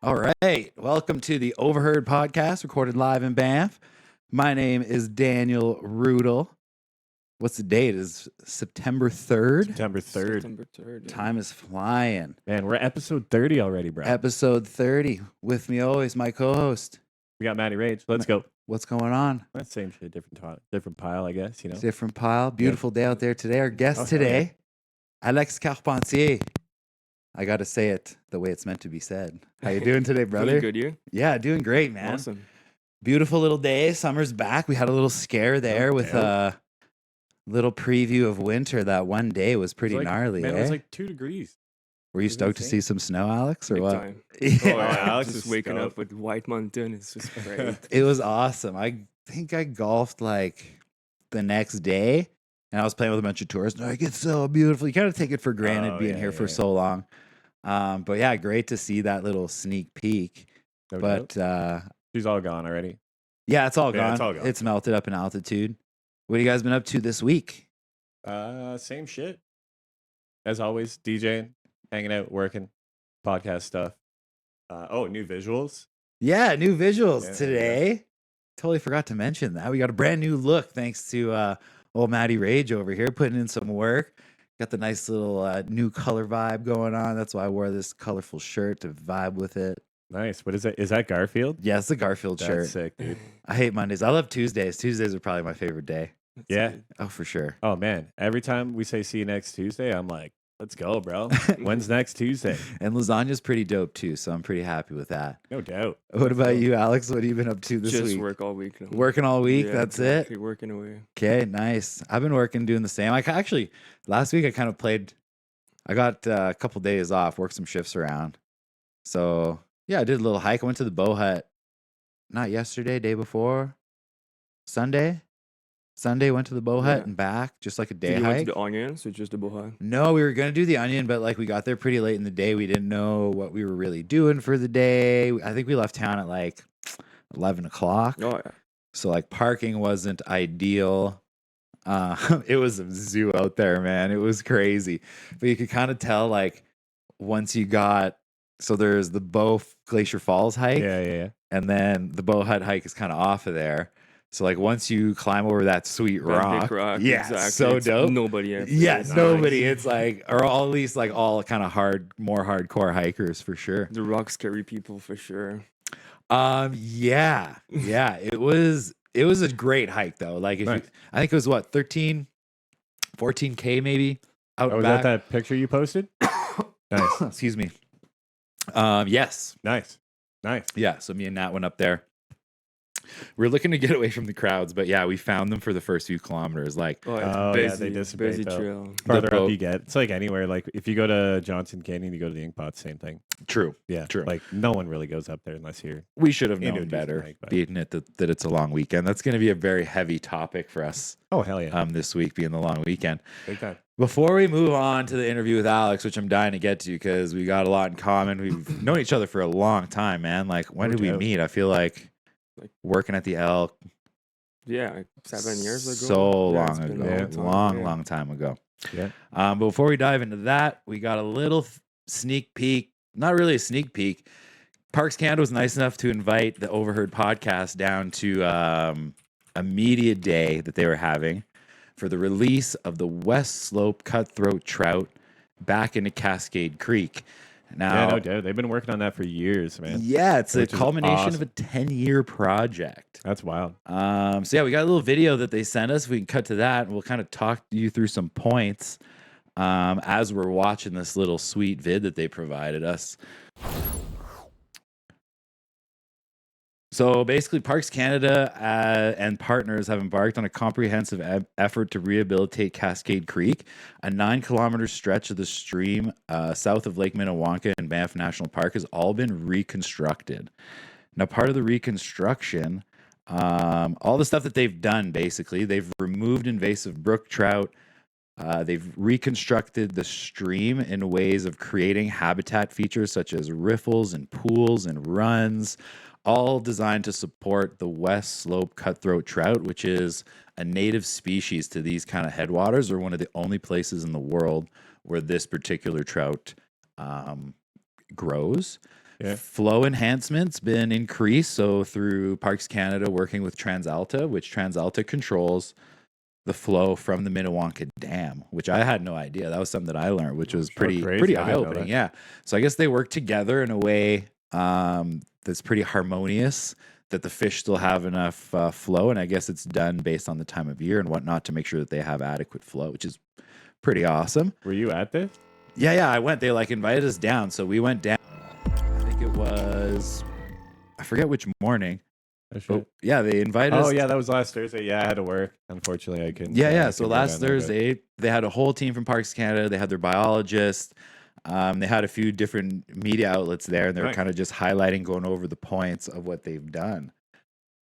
All right. Welcome to the Overheard podcast, recorded live in Banff. My name is Daniel Rudel. What's the date? It is September 3rd? September 3rd. September 3rd. Time is flying. Man, we're at episode 30 already, bro. Episode 30. With me always, my co-host. We got Matty Rage. Let's go. What's going on? That's same shit, different pile, I guess, you know. Different pile. Beautiful day out there today. Our guest today, Alex Carpentier. I got to say it the way it's meant to be said. How you doing today, brother? Feeling good, you? Yeah, doing great, man. Awesome. Beautiful little day. Summer's back. We had a little scare there with little preview of winter. That one day was pretty gnarly. Man, eh? it was like 2 degrees. Were you stoked to see some snow, Alex, or Big what? time. Yeah. Oh, yeah. Alex Just is waking up stoked. with White Mountain is just great. It was awesome. I think I golfed like the next day, and I was playing with a bunch of tourists. Like, it's so beautiful. You kind of take it for granted Oh, being yeah, here for yeah. so long. But yeah, great to see that little sneak peek. No But doubt. She's all gone already. yeah, it's all Yeah, gone. it's all gone. It's melted up in altitude. What have you guys been up to this week? Same shit. As always, DJing, hanging out, working, podcast stuff. New visuals. Yeah, new visuals Yeah, today. Totally forgot to mention that. We got a brand new look thanks to old Matty Rage over here putting in some work. Got the nice little new color vibe going on. That's why I wore this colorful shirt to vibe with it. Nice. What is it? Is that Garfield? Yeah, it's the Garfield That's shirt. sick, dude. I hate Mondays. I love Tuesdays. Tuesdays are probably my favorite day. Yeah. Oh, for sure. Oh man. Every time we say see you next Tuesday, I'm like, let's go, bro. When's next Tuesday? And lasagna's pretty dope too, so I'm pretty happy with that. No doubt. What about you, Alex? What have you been up to this Just week? work all week. Now. Working all week. Yeah, That's exactly, it. Working away. Okay, nice. I've been working, doing the same. Actually, last week I kind of played. I got a couple days off, worked some shifts around. So yeah, I did a little hike. I went to the bow hut. Not yesterday, day before. Sunday went to the bow hut Yeah. and back, just like a day Did you hike. went to the Onions or just the Bohan? No, we were gonna do the onion, but like we got there pretty late in the day. We didn't know what we were really doing for the day. I think we left town at like 11 o'clock. Oh yeah. So like parking wasn't ideal. It was a zoo out there, man. It was crazy. But you could kind of tell like once you got so there's the Bow Glacier Falls hike, Yeah. and then the Bow Hut hike is kind of off of there. So like once you climb over that sweet That rock, big rock. yeah, exactly. so It's dope. Nobody ever. Yeah, does. nobody. It's like, or at least like all kind of more hardcore hikers for sure. The rock scary people for sure. Yeah. It was a great hike though. Like if Nice. I think it was what 14K maybe out Oh, was back. that picture you posted? Nice. Excuse me. Yes. Nice. Yeah. So me and Nat went up there. We're looking to get away from the crowds, but yeah, we found them for the first few kilometers. Like, Oh, it's Oh, yeah, busy, they dissipate, busy though. trail. Farther boat- up you get, it's like anywhere. Like if you go to Johnson Canyon, you go to the Inkpot, same thing. true. Yeah, True. Like no one really goes up there unless you're. We should have Into a known decent better, hike, but- being it that it's a long weekend. That's going to be a very heavy topic for us Oh hell yeah, this week, being the long weekend. big time. Before we move on to the interview with Alex, which I'm dying to get to because we got a lot in common. We've known each other for a long time, man. Like, when No did we doubt. meet? I feel like Like- working at the Elk Yeah, like 7 years ago. so Yeah, long it's been a ago. Yeah. time, yeah. Long time ago. Yeah. But before we dive into that, we got a little sneak peek. Not really a sneak peek. Parks Canada was nice enough to invite the Overheard podcast down to a media day that they were having for the release of the West Slope cutthroat trout back into Cascade Creek. Now, Yeah, no doubt. They've been working on that for years, man. yeah, it's a Which is culmination of a awesome. 10-year project. That's wild. So yeah, we got a little video that they sent us. We can cut to that, and we'll kind of talk you through some points as we're watching this little sweet vid that they provided us. So basically, Parks Canada and partners have embarked on a comprehensive effort to rehabilitate Cascade Creek, a 9-kilometer stretch of the stream south of Lake Minnewanka and Banff National Park has all been reconstructed. Now, part of the reconstruction, all the stuff that they've done, basically, they've removed invasive brook trout. They've reconstructed the stream in ways of creating habitat features such as riffles and pools and runs, all designed to support the West Slope cutthroat trout, which is a native species to these kind of headwaters, or one of the only places in the world where this particular trout grows. Yeah. Flow enhancement's been increased, so through Parks Canada working with TransAlta, which TransAlta controls the flow from the Minnewanka Dam, which I had no idea. That was something that I learned, which was pretty crazy. I didn't know eye-opening. that. Yeah. So I guess they work together in a way that's pretty harmonious, that the fish still have enough flow, and I guess it's done based on the time of year and whatnot to make sure that they have adequate flow, which is pretty awesome. Were you at this? Yeah, I went. They like invited us down, so we went down. I think it was, I forget which morning. Oh, shit. yeah, they invited us. Oh yeah, that was last Thursday. Yeah, I had to work. Unfortunately, I couldn't. Yeah. So couldn't go last down there, but- Thursday, they had a whole team from Parks Canada. They had their biologist. They had a few different media outlets there, and they were Nice. kind of just highlighting, going over the points of what they've done.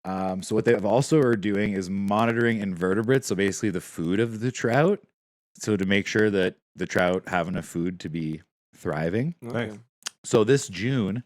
So what they've also are doing is monitoring invertebrates, so basically the food of the trout, so to make sure that the trout have enough food to be thriving. Okay. So this June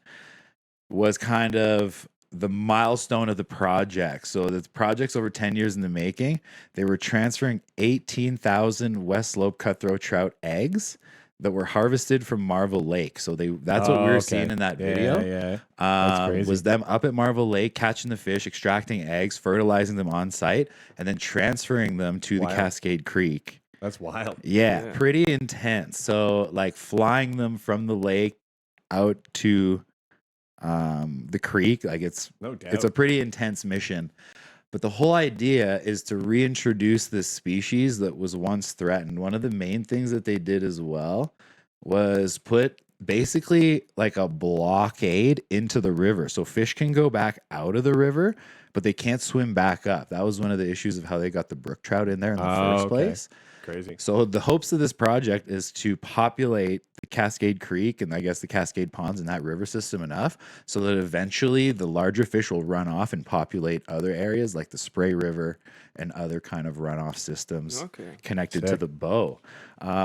was kind of the milestone of the project. So the project's over 10 years in the making. They were transferring 18,000 West Slope cutthroat trout eggs that were harvested from Marvel Lake. So that's what we were seeing in that video. Yeah. That's crazy. Was them up at Marvel Lake catching the fish, extracting eggs, fertilizing them on site, and then transferring them to the Wild. Cascade Creek. That's wild. Yeah, Yeah. pretty intense. So like flying them from the lake out to the creek, like it's No doubt. a pretty intense mission. But the whole idea is to reintroduce this species that was once threatened. One of the main things that they did as well was put basically like a blockade into the river. So fish can go back out of the river, but they can't swim back up. That was one of the issues of how they got the brook trout in there in the first place. Crazy. So the hopes of this project is to populate the Cascade Creek and I guess the Cascade Ponds in that river system enough so that eventually the larger fish will run off and populate other areas like the Spray River and other kind of runoff systems Okay. connected to Sick. the Bow,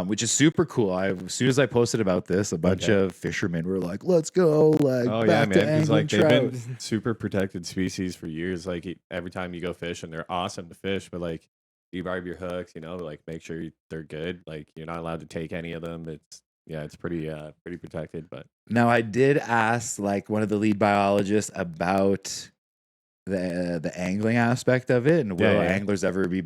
which is super cool. As soon as I posted about this, a bunch of fishermen were like, "Let's go!" Like, Oh back yeah, to man. Because angling like they've trout. been super protected species for years. Like every time you go fish, and they're awesome to fish, but like you barb your hooks, like make sure they're good. Like you're not allowed to take any of them. It's pretty protected. But Now, I did ask like one of the lead biologists about the angling aspect of it, and will Yeah. anglers ever be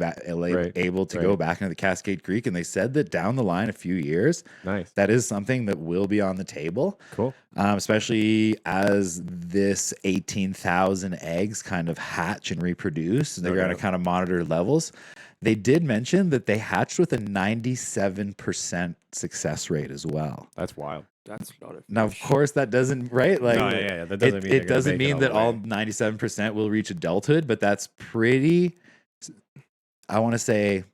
able to go right. back into the Cascade Creek? And they said that down the line, a few years, nice, that is something that will be on the table, cool. especially as this 18,000 eggs kind of hatch and reproduce. And they're going to doubt. kind of monitor levels. They did mention that they hatched with a 97% success rate as well. That's wild. That's a lot of Now, of fish. course, that doesn't, right? Like, No, yeah. That doesn't mean it doesn't mean that all 97% will reach adulthood, but that's pretty, I want to say,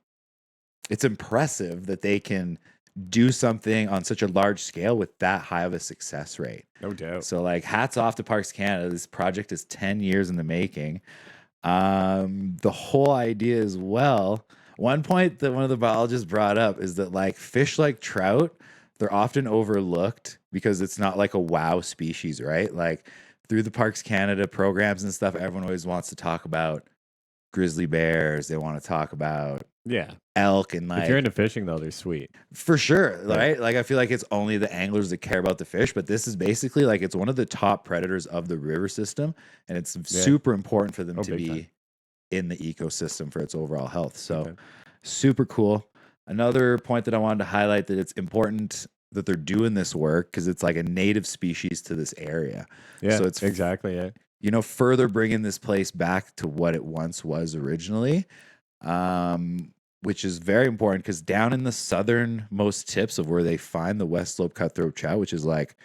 it's impressive that they can do something on such a large scale with that high of a success rate. No doubt. So, like, hats off to Parks Canada. This project is 10 years in the making. The whole idea as well, one point that one of the biologists brought up is that like fish like trout, they're often overlooked because it's not like a wow species, right? Like through the Parks Canada programs and stuff, everyone always wants to talk about grizzly bears. They want to talk about Yeah. elk and like If you're into fishing though, they're sweet. for sure, right? Like I feel like it's only the anglers that care about the fish, but this is basically like it's one of the top predators of the river system, and it's super important for them to big be time. in the ecosystem for its overall health. So Okay. super cool. Another point that I wanted to highlight that it's important that they're doing this work because it's like a native species to this area. Yeah. So it's exactly. Yeah. further bringing this place back to what it once was originally. Which is very important because down in the southernmost tips of where they find the West Slope cutthroat trout, which is like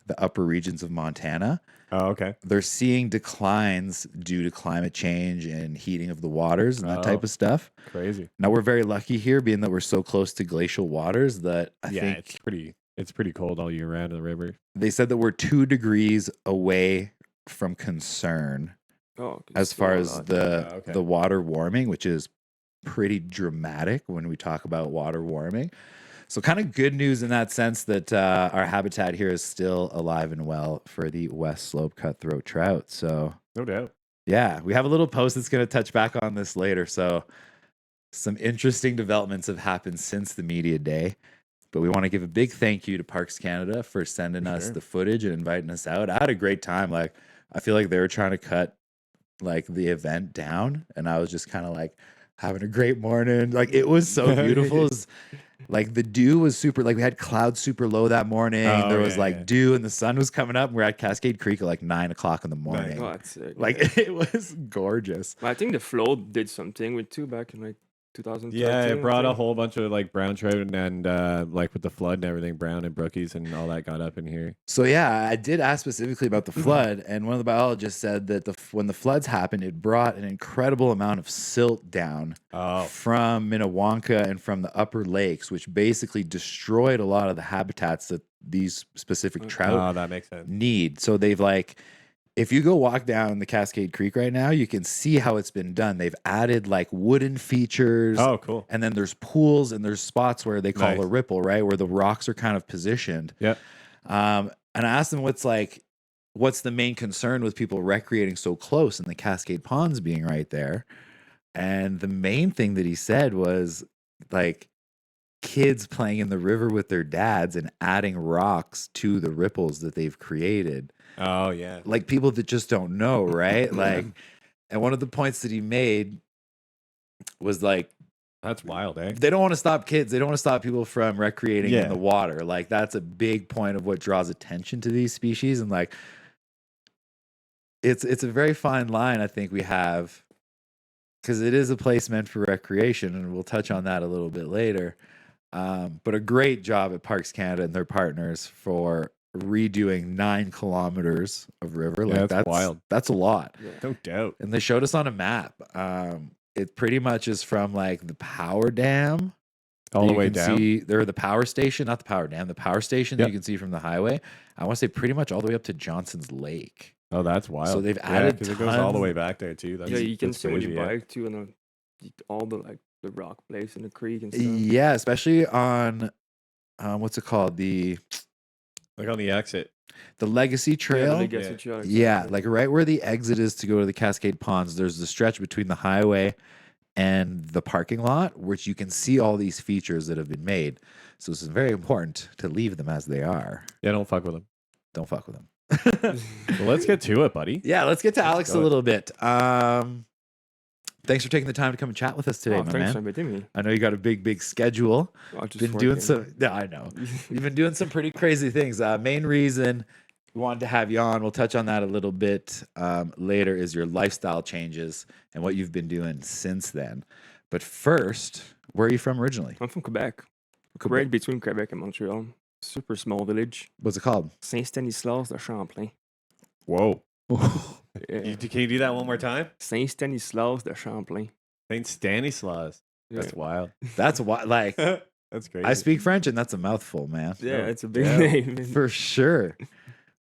the upper regions of Montana, Oh, okay. they're seeing declines due to climate change and heating of the waters and that type Oh. of stuff. Crazy. Now we're very lucky here, being that we're so close to glacial waters, that I Yeah, think it's pretty cold all year round in the river. they said that we're 2 degrees away from concern Oh, 'cause as it's far still a as lot. okay. the water warming, which is pretty dramatic when we talk about water warming. So kind of good news in that sense that our habitat here is still alive and well for the West Slope cutthroat trout. So No doubt. yeah, we have a little post that's going to touch back on this later. So some interesting developments have happened since the media day. But we want to give a big thank you to Parks Canada for sending us sure. the footage and inviting us out. I had a great time. Like, I feel like they were trying to cut like the event down, and I was just kind of like having a great morning. Like, it was so beautiful. It was, like the dew was super, like we had clouds super low that morning. Oh, There was yeah, like yeah. dew and the sun was coming up. We're at Cascade Creek at like 9 o'clock in the morning. Oh, that's sick. Like, it was gorgeous. I think the float did something with too back in like 2013. Yeah, it I brought a think. whole bunch of like brown trout and like with the flood and everything, brown and brookies and all that got up in here. So yeah, I did ask specifically about the flood, and one of the biologists said that when the floods happened, it brought an incredible amount of silt down Oh, from Minnewanka and from the upper lakes, which basically destroyed a lot of the habitats that these specific trout that makes sense. need. So they've like, if you go walk down the Cascade Creek right now, you can see how it's been done. They've added like wooden features. Oh, cool. And then there's pools and there's spots where they call Nice. a ripple, right? Where the rocks are kind of positioned. Yep. And I asked them what's the main concern with people recreating so close and the Cascade Ponds being right there. And the main thing that he said was like kids playing in the river with their dads and adding rocks to the ripples that they've created. Oh, yeah. Like people that just don't know, right? Like, and one of the points that he made was like, That's wild, eh? they don't want to stop kids. They don't want to stop people from recreating Yeah. in the water. Like that's a big point of what draws attention to these species. And like, it's a very fine line I think we have, because it is a place meant for recreation, and we'll touch on that a little bit later. But a great job at Parks Canada and their partners for redoing 9 kilometers of river. Yeah, Like that's wild. That's a lot. Yeah. No doubt. And they showed us on a map. It pretty much is from like the power dam All that the you way can down. See, there the power station, not the power dam, the power station that Yep. you can see from the highway. I want to say pretty much all the way up to Johnson's Lake. Oh, that's wild. So they've added because it goes all the tons- way back there too. That's, Yeah, you can that's see when you crazy, yeah. bike too, and all the like the rock place in the creek and stuff. Yeah, especially on what's it called? The Like on the exit. Legacy Yeah, Trail. they get Yeah. each other, Yeah, exactly. like right where the exit is to go to the Cascade Ponds, there's the stretch between the highway and the parking lot, which you can see all these features that have been made. So it's very important to leave them as they are. Yeah, don't fuck with them. Don't fuck with them. Well, let's get to it, buddy. Yeah, let's get to Alex a go. little bit. Thanks for taking the time to come and chat with us today, Oh, my thanks man. for inviting me. I know you got a big schedule. I just Been doing working. some. Yeah, I know. You've been doing some pretty crazy things. Main reason we wanted to have you on, we'll touch on that a little bit later, is your lifestyle changes and what you've been doing since then. But first, where are you from originally? I'm from Quebec. Quebec. Right between Quebec and Montreal. Super small village. What's it called? Saint Stanislas de Champlain. Whoa. Yeah. Can you do that one more time? Saint Stanislas de Champlain. Saint Stanislas. Yeah. That's wild. That's why, like, That's crazy. I speak French and that's a mouthful, man. Yeah, it's a big Yeah. name. For sure.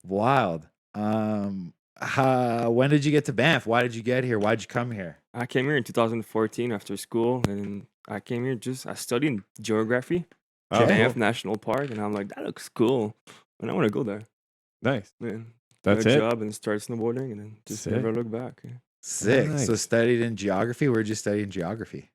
Wild. When did you get to Banff? Why did you get here? Why did you come here? I came here in 2014 after school, and I came here I studied geography Oh, at Banff cool. National Park, and I'm like, that looks cool, and I want to go there. Nice. Man, That's get a it. job and start snowboarding, and then just Sick. never look back. Yeah. Sick. So Nice. studied in geography. Where'd you study in geography?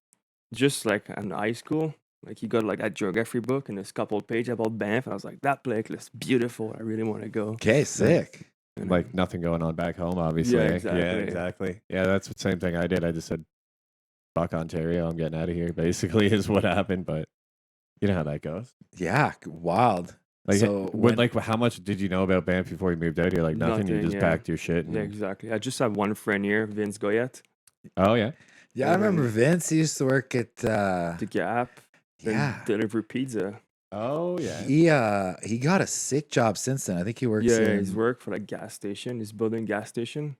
Just like in high school, like you got like that geography book and this couple page about Banff, and I was like, that place looks beautiful. I really want to go. Okay, sick. And Like nothing going on back home, obviously. Yeah, eh? exactly. Yeah, exactly. Yeah, that's the same thing I did. I just said, fuck Ontario. I'm getting out of here, basically, is what happened. But you know how that goes. Yeah, wild. Like, So when, like, how much did you know about Banff before you moved out here? Like, nothing. You Nothing, just yeah. packed your shit. yeah, And, exactly. I just have one friend here, Vince Goyette, oh, yeah. Yeah, I remember Vince. He used to work at the Gap, then yeah. deliver pizza. Oh, yeah. He got a sick job since then. I think he works Yeah, in he's worked for like gas station. He's building gas station.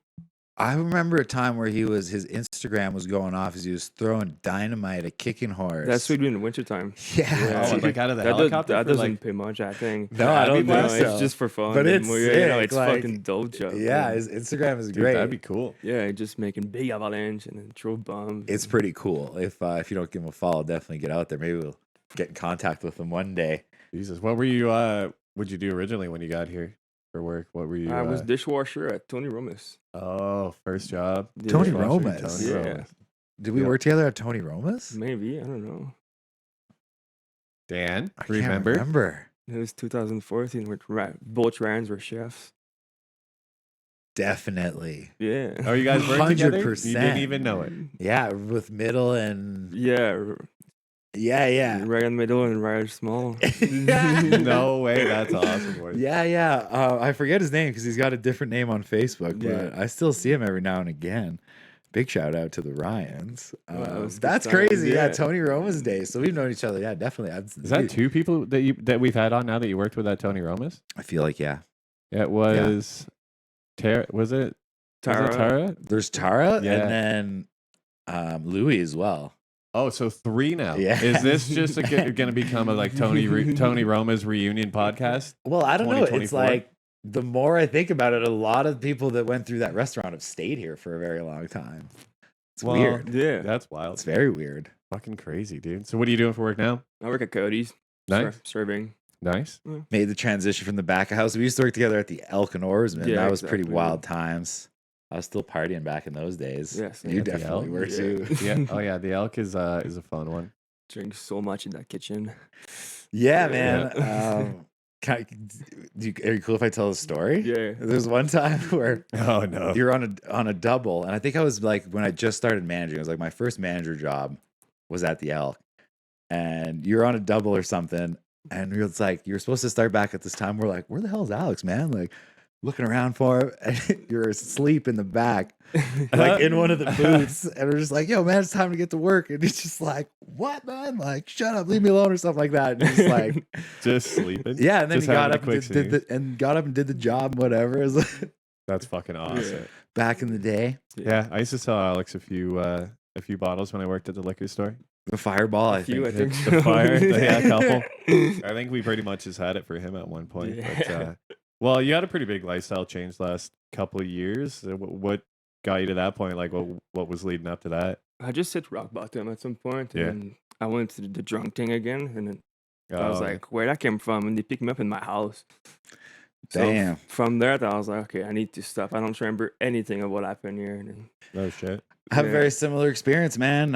I remember a time where his Instagram was going off as he was throwing dynamite at Kicking Horse. That's what we do in the wintertime. Yeah. Oh, like out of the that helicopter that for, doesn't like- pay much, I think. No, I don't No, think so. It's just for fun. But and it's more, you know, sick, it's like- fucking dope job. Yeah, man. his Instagram is Dude, great. that'd be cool. Yeah, just making big avalanche and then throw bombs. It's pretty cool. If you don't give him a follow, definitely get out there. Maybe we'll get in contact with him one day. Jesus. What were you, what'd you do originally when you got here for work? What were you? I was dishwasher at Tony Roma's. Oh, first job. Yeah. Tony Dishwasher, Roma's? Tony Yeah. Roma's. Did we Yeah. work together at Tony Roma's? Maybe, I don't know. Dan, I remember? can't remember. It was 2014 with both Ryans were chefs. Definitely. Yeah. Oh, you guys worked together? You 100%. didn't even know it. Yeah, with middle and Yeah. yeah. Right in the middle and right small. No way. That's awesome. boys. Yeah. I forget his name because he's got a different name on Facebook, but Yeah. I still see him every now and again. Big shout out to the Ryans. Wow, that was good That's times, crazy. Yeah, yeah. Tony Roma's day. So we've known each other. Yeah, definitely. Is that two people that we've had on now that you worked with at Tony Roma's? I feel like, yeah. Yeah, it was Tara. Was it Tara? There's Tara Yeah. and then Louis as well. Oh, so 3 now. Yeah. Is this just going to become a like Tony Roma's reunion podcast? Well, I don't know. It's 2024? like the more I think about it, a lot of people that went through that restaurant have stayed here for a very long time. It's Well, weird. Yeah. That's wild. It's very weird. Fucking crazy, dude. So what are you doing for work now? I work at Cody's. Nice. Serving. Nice. Made the transition from the back of house. We used to work together at the Elk and Oarsman. Yeah, That was pretty exactly. wild times. I was still partying back in those days. Yes, You at the definitely Elk? were Yeah. too. Yeah. Oh yeah, the elk is a fun one. Drink so much in that kitchen. Yeah, Yeah. man. Are you cool if I tell the story? Yeah. There's one time where Oh no. you're on a double, and I think I was like when I just started managing. It was like my first manager job was at the Elk, and you're on a double or something, and it's like you're supposed to start back at this time. We're like, where the hell is Alex, man? Like looking around for him, and you're asleep in the back, like in one of the booths, and we're just like, yo, man, it's time to get to work, and it's just like, what, man? Like, shut up, leave me alone, or something like that. And it's like, Just sleeping. yeah, and then Just he got having a up quick and did the job, whatever. It was like, That's fucking awesome. Yeah. back in the day. Yeah, I used to sell Alex a few bottles when I worked at the liquor store. The Fireball, I Few, think. The fire, yeah, a couple. I think we pretty much just had it for him at one point. But, Yeah. well, you had a pretty big lifestyle change last couple of years. What got you to that point? Like, what was leading up to that? I just hit rock bottom at some point, and Yeah. then I went to the drunk thing again, and then I was Oh, like, where that came from? And they picked me up in my house. So Damn. from there, I was like, okay, I need to stop. I don't remember anything of what happened here. And then, no shit. I have a Yeah. very similar experience, man.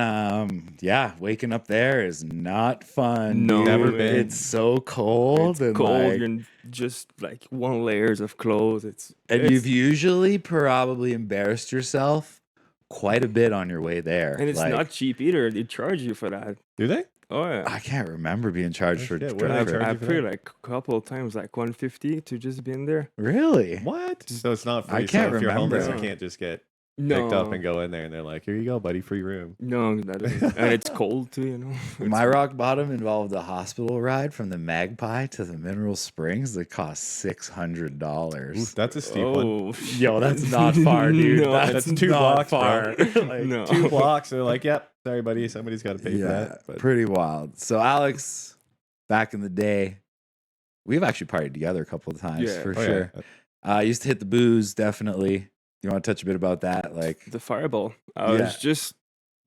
Yeah, waking up there is not fun. No, dude. Never been. It's so cold it's and cold. like, You're in just like one layers of clothes. and it's- you've usually probably embarrassed yourself quite a bit on your way there. and it's Like, not cheap either. They charge you for that. Do they? Oh yeah. I can't remember being charged Oh, for shit, what did I, they charge I you for paid that? like a couple of times, like 150 to just be in there. Really? What? So it's not free. I can't so if you're homeless, remember. you can't just get No, picked up and go in there, and they're like, "Here you go, buddy, free room." no, that isn't. And it's cold too, you know. My rock bottom involved a hospital ride from the Magpie to the Mineral Springs that cost $600. Oof, that's a steep one. Oh, Yo, that's not far, dude. No, that's That's 2 not blocks, far. bro. Like, no. 2 blocks. They're like, "Yep, sorry, buddy, somebody's got to pay for that." But pretty wild. So Alex, back in the day, we've actually partied together a couple of times Yeah. for Oh, yeah. sure. Used to hit the booze, definitely. You want to touch a bit about that? Like, The Fireball. I Yeah. was just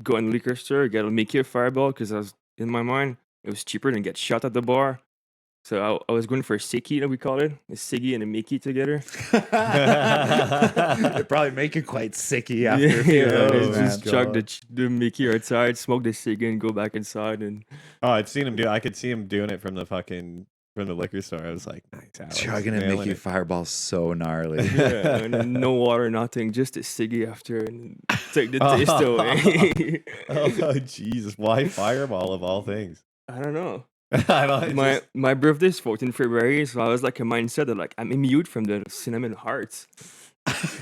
going to the liquor store, get a Mickey a Fireball because I was in my mind it was cheaper than get shot at the bar. So I was going for a Siggy, that we call it, a Siggy and a Mickey together. it'd probably make you quite sicky after a few of yeah, those, man. just chug the Mickey outside, smoke the Siggy, and go back inside. And oh, I'd seen him do. I could see him doing it from the liquor store. I was like, "Nice, Alex, Chugging a nailing Mickey it." Fireball so gnarly. yeah, and then no water, nothing, just a Siggy after, and take the taste away. Oh Jesus! Why Fireball of all things? I don't know. I don't. My birthday is 14th February, so I was like a mindset of like I'm immune from the cinnamon hearts.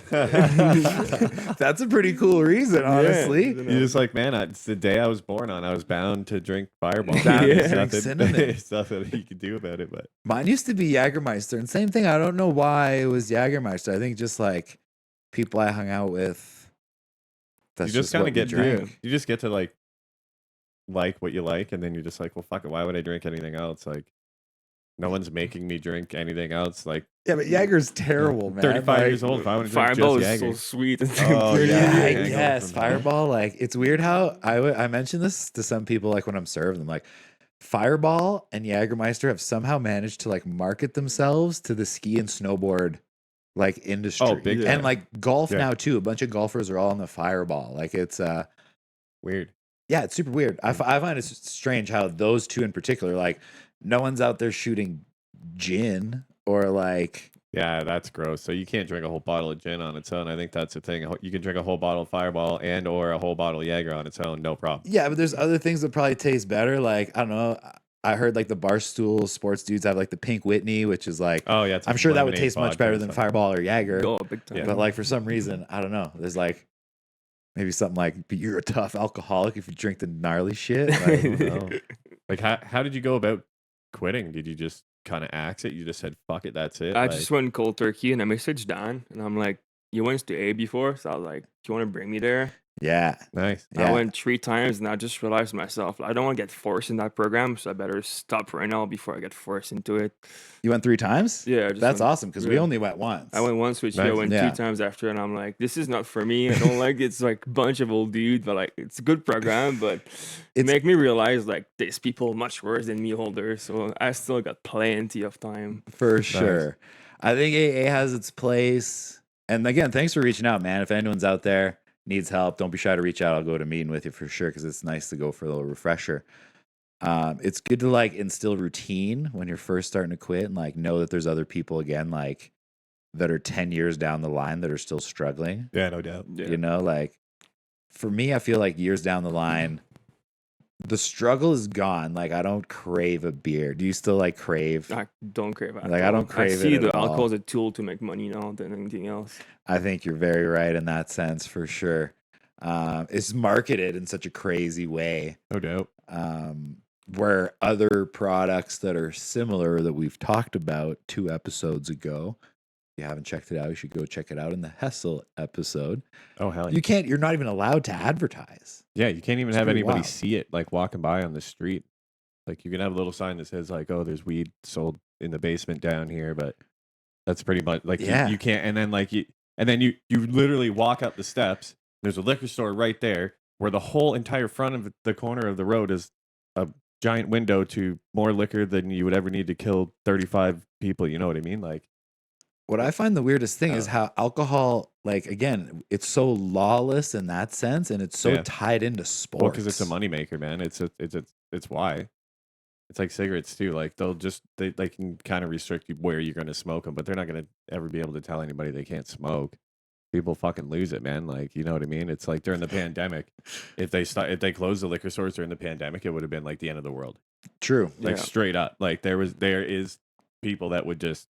That's a pretty cool reason, honestly. Yeah. You're just like, man, it's the day I was born on. I was bound to drink Fireball. Bound to There's drink nothing, cinnamon. there's nothing you can do about it. But Mine used to be Jägermeister, and same thing. I don't know why it was Jägermeister. I think just like people I hung out with. That's you just kind what of we get drank. you just get to like what you like, and then you're just like, well, fuck it. Why would I drink anything else? Like, no one's making me drink anything else. Like, Yeah, but Jaeger's terrible, man. 35 Like, years old. If I want to drink Fireball just is so Jaeger. sweet. Oh, Yeah, yeah, I yeah, guess from there. Fireball. Like, it's weird how I mentioned this to some people, like when I'm serving them, like Fireball and Jägermeister have somehow managed to like market themselves to the ski and snowboard like industry. Oh, big and time. like golf Yeah. now too. A bunch of golfers are all on the Fireball. Like it's Weird. yeah, it's super weird. I find it strange how those two in particular, like no one's out there shooting gin or like Yeah, that's gross. So you can't drink a whole bottle of gin on its own. I think that's the thing. You can drink a whole bottle of Fireball and or a whole bottle of Jaeger on its own, no problem. yeah, but there's other things that probably taste better. Like I don't know. I heard like the Barstool sports dudes have like the Pink Whitney, which is like Oh yeah, it's I'm like sure that would lemonade taste much vodka better and than stuff. Fireball or Jaeger. Oh, big time. Yeah. But like for some reason, I don't know. There's like Maybe something like, "But you're a tough alcoholic if you drink the gnarly shit." I Like, don't know. Like, how did you go about quitting? Did you just kind of axe it? You just said, fuck it, that's it? I Like, just went cold turkey and I messaged Dan and I'm like, you went to A before? So I was like, do you want to bring me there? yeah, nice. I yeah. went 3 times and I just realized myself, I don't want to get forced in that program. So I better stop right now before I get forced into it. You went 3 times? Yeah, I just That's went, awesome because we yeah. only went once. I went once with you. I Nice. went Yeah. 2 times after, and I'm like, this is not for me. I don't like it. It's like a bunch of old dudes, but like it's a good program, but it It's- make me realize like there's people much worse than me older. So I still got plenty of time. For sure. I think AA has its place. And again, thanks for reaching out, man. If anyone's out there needs help, don't be shy to reach out. I'll go to a meeting with you for sure because it's nice to go for a little refresher. It's good to like instill routine when you're first starting to quit and like know that there's other people again like that are 10 years down the line that are still struggling. Yeah, no doubt. Yeah. You know, like for me, I feel like years down the line, the struggle is gone. Like I don't crave a beer. Do you still like crave? I don't crave alcohol. Like, I don't crave I it see at the all. alcohol as a tool to make money now than anything else. I think you're very right in that sense for sure. It's marketed in such a crazy way. No doubt. Where other products that are similar that we've talked about 2 episodes ago, if you haven't checked it out, you should go check it out in the Hessel episode. Oh, hell yeah. You're not even allowed to advertise. Yeah, you can't even It's have pretty anybody wild. see it like walking by on the street. Like you can have a little sign that says like, "Oh, there's weed sold in the basement down here," but that's pretty much like Yeah. you can't. And then you literally walk up the steps. There's a liquor store right there where the whole entire front of the corner of the road is a giant window to more liquor than you would ever need to kill 35 people. You know what I mean? Like, What I find the weirdest thing is how alcohol, like again, it's so lawless in that sense, and it's so Yeah. tied into sports. well, because it's a moneymaker, man. It's why. It's like cigarettes too. Like they can kind of restrict you where you're going to smoke them, but they're not going to ever be able to tell anybody they can't smoke. People fucking lose it, man. Like, you know what I mean? It's like during the pandemic, if they closed the liquor stores during the pandemic, it would have been like the end of the world. True. Like Yeah. straight up. Like there is people that would just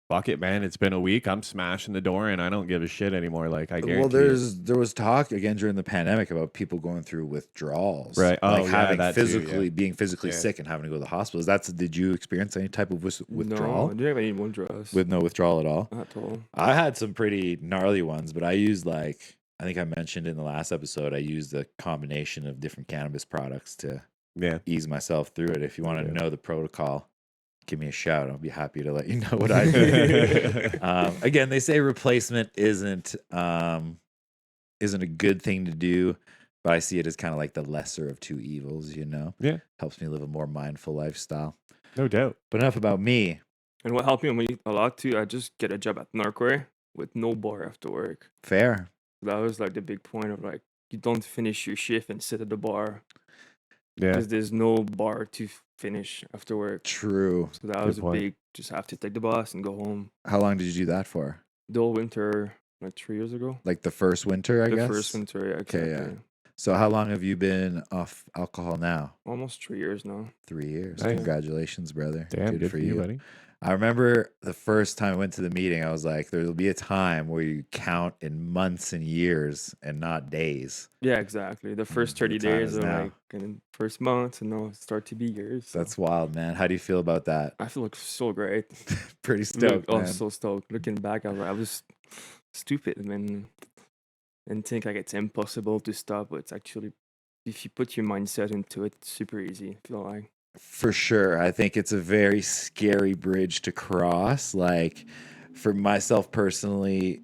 fuck it, man. It's been a week. I'm smashing the door and I don't give a shit anymore. Like I guarantee. Well, you. there was talk again during the pandemic about people going through withdrawals, Right. Oh, Like yeah, having that too, physically being physically Yeah. sick and having to go to the hospital. Did you experience any type of withdrawal? No, I didn't have any withdrawals With no withdrawal at all? at all. I had some pretty gnarly ones, but I used I think I mentioned in the last episode, I used a combination of different cannabis products to Yeah. ease myself through it. If you want to Yeah. know the protocol, give me a shout. I'll be happy to let you know what I do. Again, they say replacement isn't a good thing to do, but I see it as kind of like the lesser of 2 evils, you know? Yeah. Helps me live a more mindful lifestyle. No doubt. But enough about me. And what helped me a lot too, I just get a job at Narquay with no bar after work. Fair. That was like the big point of like, you don't finish your shift and sit at the bar Yeah. because there's no bar to finish after work. True. So that Good was a point. big, just have to take the bus and go home. How long did you do that for? The whole winter, like 3 years ago. Like the first winter, I The guess? first winter, yeah, Okay, exactly. yeah. So how long have you been off alcohol now? Almost 3 years now. 3 years. Nice. Congratulations, brother. Damn, good for you, buddy. I remember the first time I went to the meeting, I was like, there'll be a time where you count in months and years and not days. Yeah, exactly. The first The 30 time days is are now. like, and then first month, and now it start to be years. So That's wild, man. How do you feel about that? I feel like so great. Pretty stoked, man. So stoked. Looking back, I was stupid, man, and think like it's impossible to stop. But it's actually, if you put your mindset into it, it's super easy. I feel like. For sure. I think it's a very scary bridge to cross. Like for myself personally,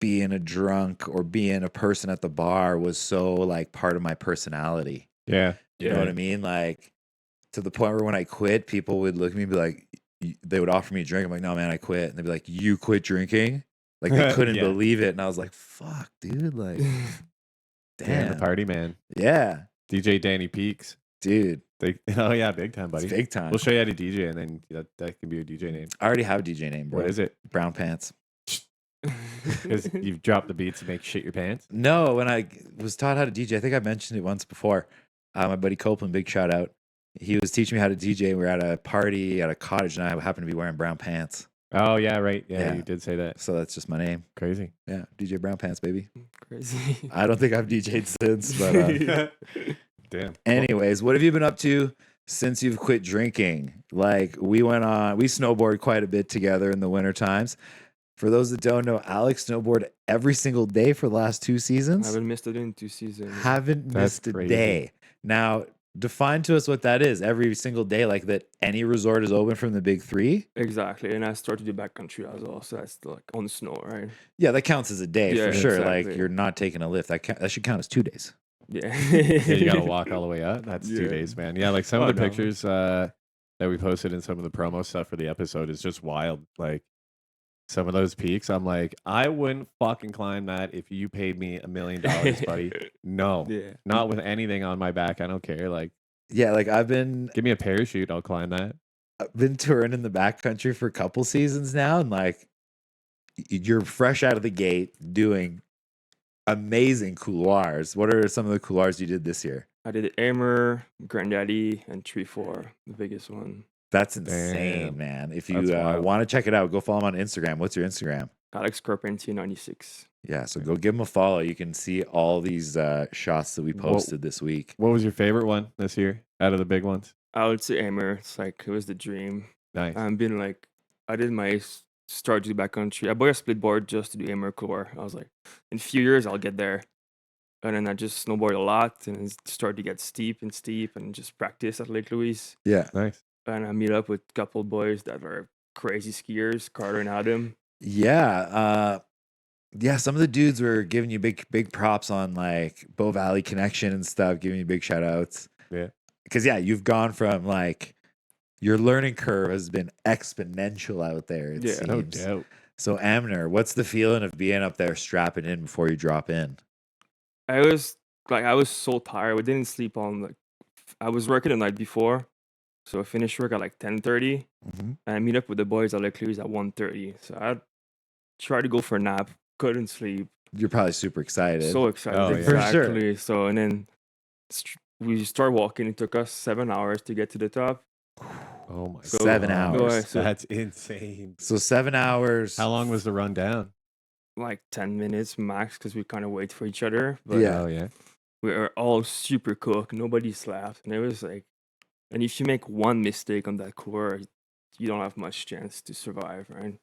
being a drunk or being a person at the bar was so like part of my personality. Yeah. You know what I mean? Like to the point where when I quit, people would look at me and be like, they would offer me a drink. I'm like, no, man, I quit. And they'd be like, you quit drinking? Like they couldn't Yeah. believe it. And I was like, fuck, dude. Like, Damn, the damn. party man. Yeah, DJ Danny Peaks. dude. Oh yeah, big time, buddy. It's big time. We'll show you how to DJ, and then that can be your DJ name. I already have a DJ name, bro. What is it? Brown Pants. Because you've dropped the beats to make shit your pants. No, when I was taught how to DJ, I think I mentioned it once before. My buddy Copeland, big shout out. He was teaching me how to DJ. We were at a party at a cottage, and I happened to be wearing brown pants. Oh yeah, right. Yeah, Yeah. you did say that. So that's just my name. Crazy. Yeah, DJ Brown Pants, baby. Crazy. I don't think I've DJ'd since, but Damn. anyways, what have you been up to since you've quit drinking? Like we snowboard quite a bit together in the winter times. For those that don't know, Alex snowboarded every single day for the last 2 I seasons. haven't missed it in 2 seasons. Haven't That's missed a crazy. day. Now, define to us what that is. Every single day, like that any resort is open from the big 3? Exactly, and I started to do backcountry as well, so that's like on snow, right? Yeah, that counts as a day Yeah, for sure. Like exactly. you're not taking a lift. That should count as 2 days. Yeah. Yeah, you gotta walk all the way up. That's 2 Yeah. days, man. Yeah, like some Oh, of the no. pictures that we posted in some of the promo stuff for the episode is just wild. Like some of those peaks, I'm like, I wouldn't fucking climb that if you paid me $1 million, buddy. No, Yeah. not with anything on my back. I don't care. Like, Yeah, like I've been give me a parachute, I'll climb that. touring in the backcountry for a couple seasons now, and like you're fresh out of the gate doing amazing couloirs. What are some of the couloirs you did this year? I did Aimer, Granddaddy, and 3-4, the biggest one. That's insane, Damn. man. If That's you wild. want to check it out, go follow him on Instagram. What's your Instagram? Alex Carpentier 96. Yeah, so go give him a follow. You can see all these shots that we posted this week. What was your favorite one this year out of the big ones? I would say Aimer. It's like it was the dream. Nice. I've been like, I did my start to do backcountry. I bought a split board just to do Aimer couloir. I was like, in a few years I'll get there. And then I just snowboard a lot and it started to get steep and just practice at Lake Louise. Yeah. Nice. And I meet up with a couple boys that are crazy skiers, Carter and Adam. Yeah. Yeah, some of the dudes were giving you big props on like Bow Valley Connection and stuff, giving you big shout outs. Yeah. Because you've gone from like your learning curve has been exponential out there, it Yeah, seems. No doubt. So Amner, what's the feeling of being up there strapping in before you drop in? I was so tired. We didn't sleep on I was working the night before. So I finished work at like 10:30. And I meet up with the boys at Lake Louise at 1:30. So I tried to go for a nap, couldn't sleep. You're probably super excited. So excited. Oh, yeah. Exactly. For sure. So and then we start walking. It took us 7 hours to get to the top. Oh my So- 7 God. hours. So- That's insane. So 7 hours. How long was the run down? Like 10 minutes max because we kind of wait for each other. But Yeah. Oh yeah. we are all super cooked. Nobody slapped. And it was like, and if you make one mistake on that core, you don't have much chance to survive, right?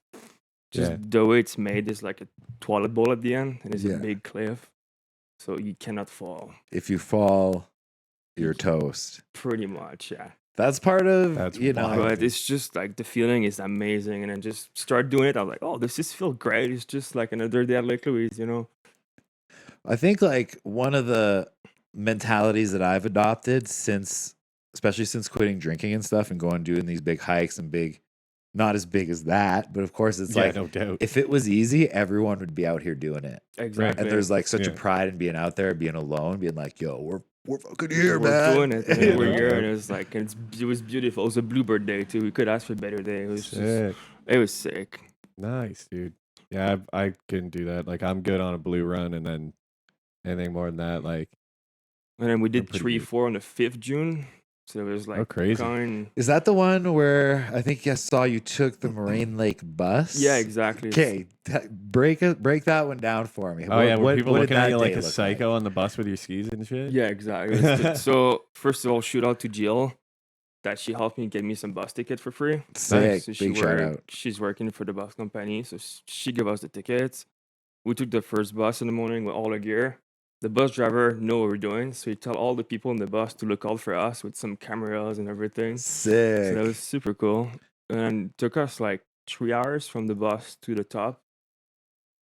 Just Yeah. the way it's made is like a toilet bowl at the end, and it's Yeah. a big cliff. So you cannot fall. If you fall, you're toast. Pretty much, yeah. That's part of, That's you know, wild. But it's just like the feeling is amazing. And then just start doing it. I was like, oh, this just feels great. It's just like another day at Lake Louise, you know? I think like one of the mentalities that I've adopted especially since quitting drinking and stuff and going doing these big hikes and not as big as that, but of course it's Yeah, like no doubt. if it was easy, everyone would be out here doing it. Exactly. And there's like such a Yeah. pride in being out there, being alone, being like, yo, we're fucking here, we're man. doing it. And then we're Yeah. here. And it was like, it was beautiful. It was a bluebird day, too. We could ask for a better day. It was just, Sick. it was sick. Nice, dude. Yeah, I couldn't do that. Like I'm good on a blue run, and then anything more than that, like And then we did pretty 3-4 on the 5th June. So it was like crazy. Is that the one where I think I saw you took the Moraine Lake bus? Yeah, exactly. Okay, break that one down for me. oh yeah, were people did looking at that you like day a look psycho on the bus with your skis and shit? Yeah, exactly. It was just- so first of all, shout out to Jill that she helped me get me some bus ticket for free. Sick, So big shout out. She's working for the bus company, so she gave us the tickets. We took the first bus in the morning with all the gear. The bus driver knew what we're doing, so he told all the people in the bus to look out for us with some cameras and everything. So that Sick. was super cool. And it took us like 3 hours from the bus to the top.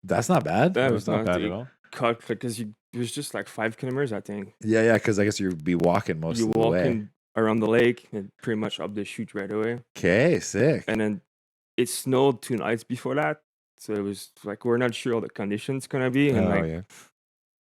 That's not bad. That That was was not bad the at all. cut because it was just like 5 kilometers, I think. Yeah, because I guess you'd be walking most You of the way. walking around the lake and pretty much up the chute right away. Okay, sick. And then it snowed 2 nights before that. So it was like, we're not sure how the conditions gonna be. And Oh like yeah.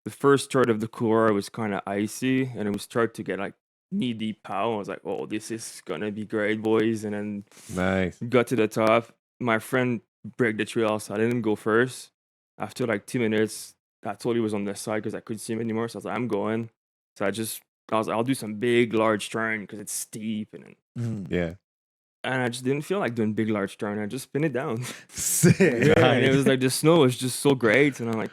the first start of the couloir was kind of icy and it would start to get like knee deep pow. I was like, oh, this is gonna be great, boys. And then Nice. got to the top. My friend broke the trail, so I didn't go first. After like 2 minutes, I told he was on the side because I couldn't see him anymore. So I was like, I'm going. So I was like, I'll do some big, large turn because it's steep. And then Mm. Yeah. And I just didn't feel like doing big, large turn. I just spin it down. Sick. Yeah, and it was like the snow was just so great, and I'm like,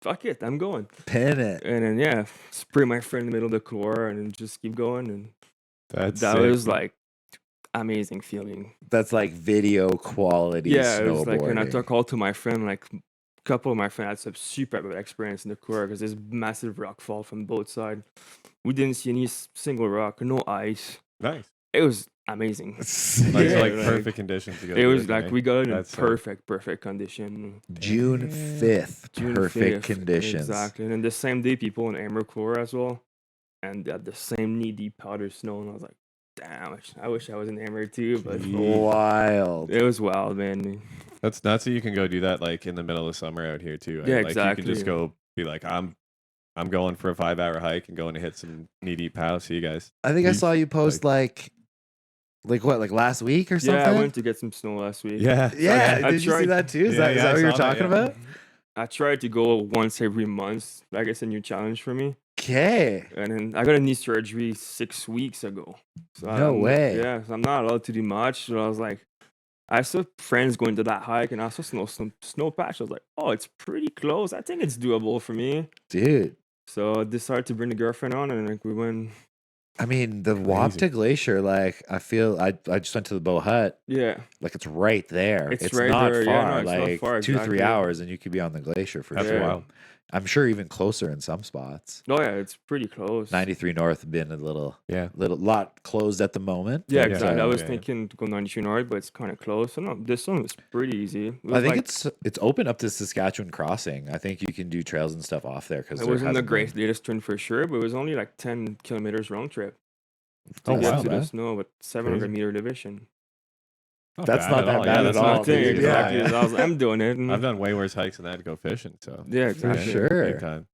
fuck it, I'm going. Pin it. And then spray my friend in the middle of the couloir, and then just keep going. And That's that sick, was man. like amazing feeling. That's like video quality Yeah, it snowboarding. was like, and I talked all to my friend, like a couple of my friends had some super bad experience in the couloir because there's massive rock fall from both sides. We didn't see any single rock, no ice. Nice. It was amazing. Like, Yeah, like like, perfect conditions to go. It do was it, like eh? we got it in That's sick. perfect condition. June 5th, June perfect 5th, conditions. Exactly. And then the same day, people in Amber Couloir as well. And they had the same knee-deep powder snow. And I was like, damn, I wish I was in Amber too. But Wild. it was wild, man. That's nuts that you can go do that like in the middle of summer out here too. Eh? Yeah, Like you can just exactly. go be like, I'm going for a 5-hour hike and going to hit some knee deep pow. See you guys. I think I You- saw you post like what, like last week or something? Yeah, I went to get some snow last week. Yeah. Yeah, I did you see tried- that too? Is Yeah, that, is yeah, that I what you're saw that, talking yeah. about? I tried to go once every month. Like it's a new challenge for me. Okay. And then I got a knee surgery 6 weeks ago. So No way. Yeah, so I'm not allowed to do much. So I was like, I saw friends going to that hike, and I saw some snow patch. I was like, oh, it's pretty close. I think it's doable for me. Dude. So I decided to bring the girlfriend on, and like we went. I mean, the Crazy. Wapta Glacier, like I feel I just went to the Bow Hut. Yeah, Like it's right there. It's It's right not there. far. Yeah, no, it's not like far, 2-3 exactly. hours and you could be on the glacier for That's sure. wild. I'm sure even closer in some spots. oh yeah, it's pretty close. 93 North been a little Yeah. lot closed at the moment. Yeah, but, exactly. I yeah, was yeah. thinking to go 92 north, but it's kind of close. So no, this one was pretty easy. It I was think like, it's open up to Saskatchewan Crossing. I think you can do trails and stuff off there because it wasn't the great latest turn for sure, but it was only like 10 kilometers round trip to Oh, get wow, to the man. snow with 700-meter division. That's bad not at that all. bad Yeah, at that's all, not My thing, dude. dude. exactly. Yeah, I was like, I'm doing it. and- I've done way worse hikes than that to go fishing. So yeah, For exactly. sure. big time.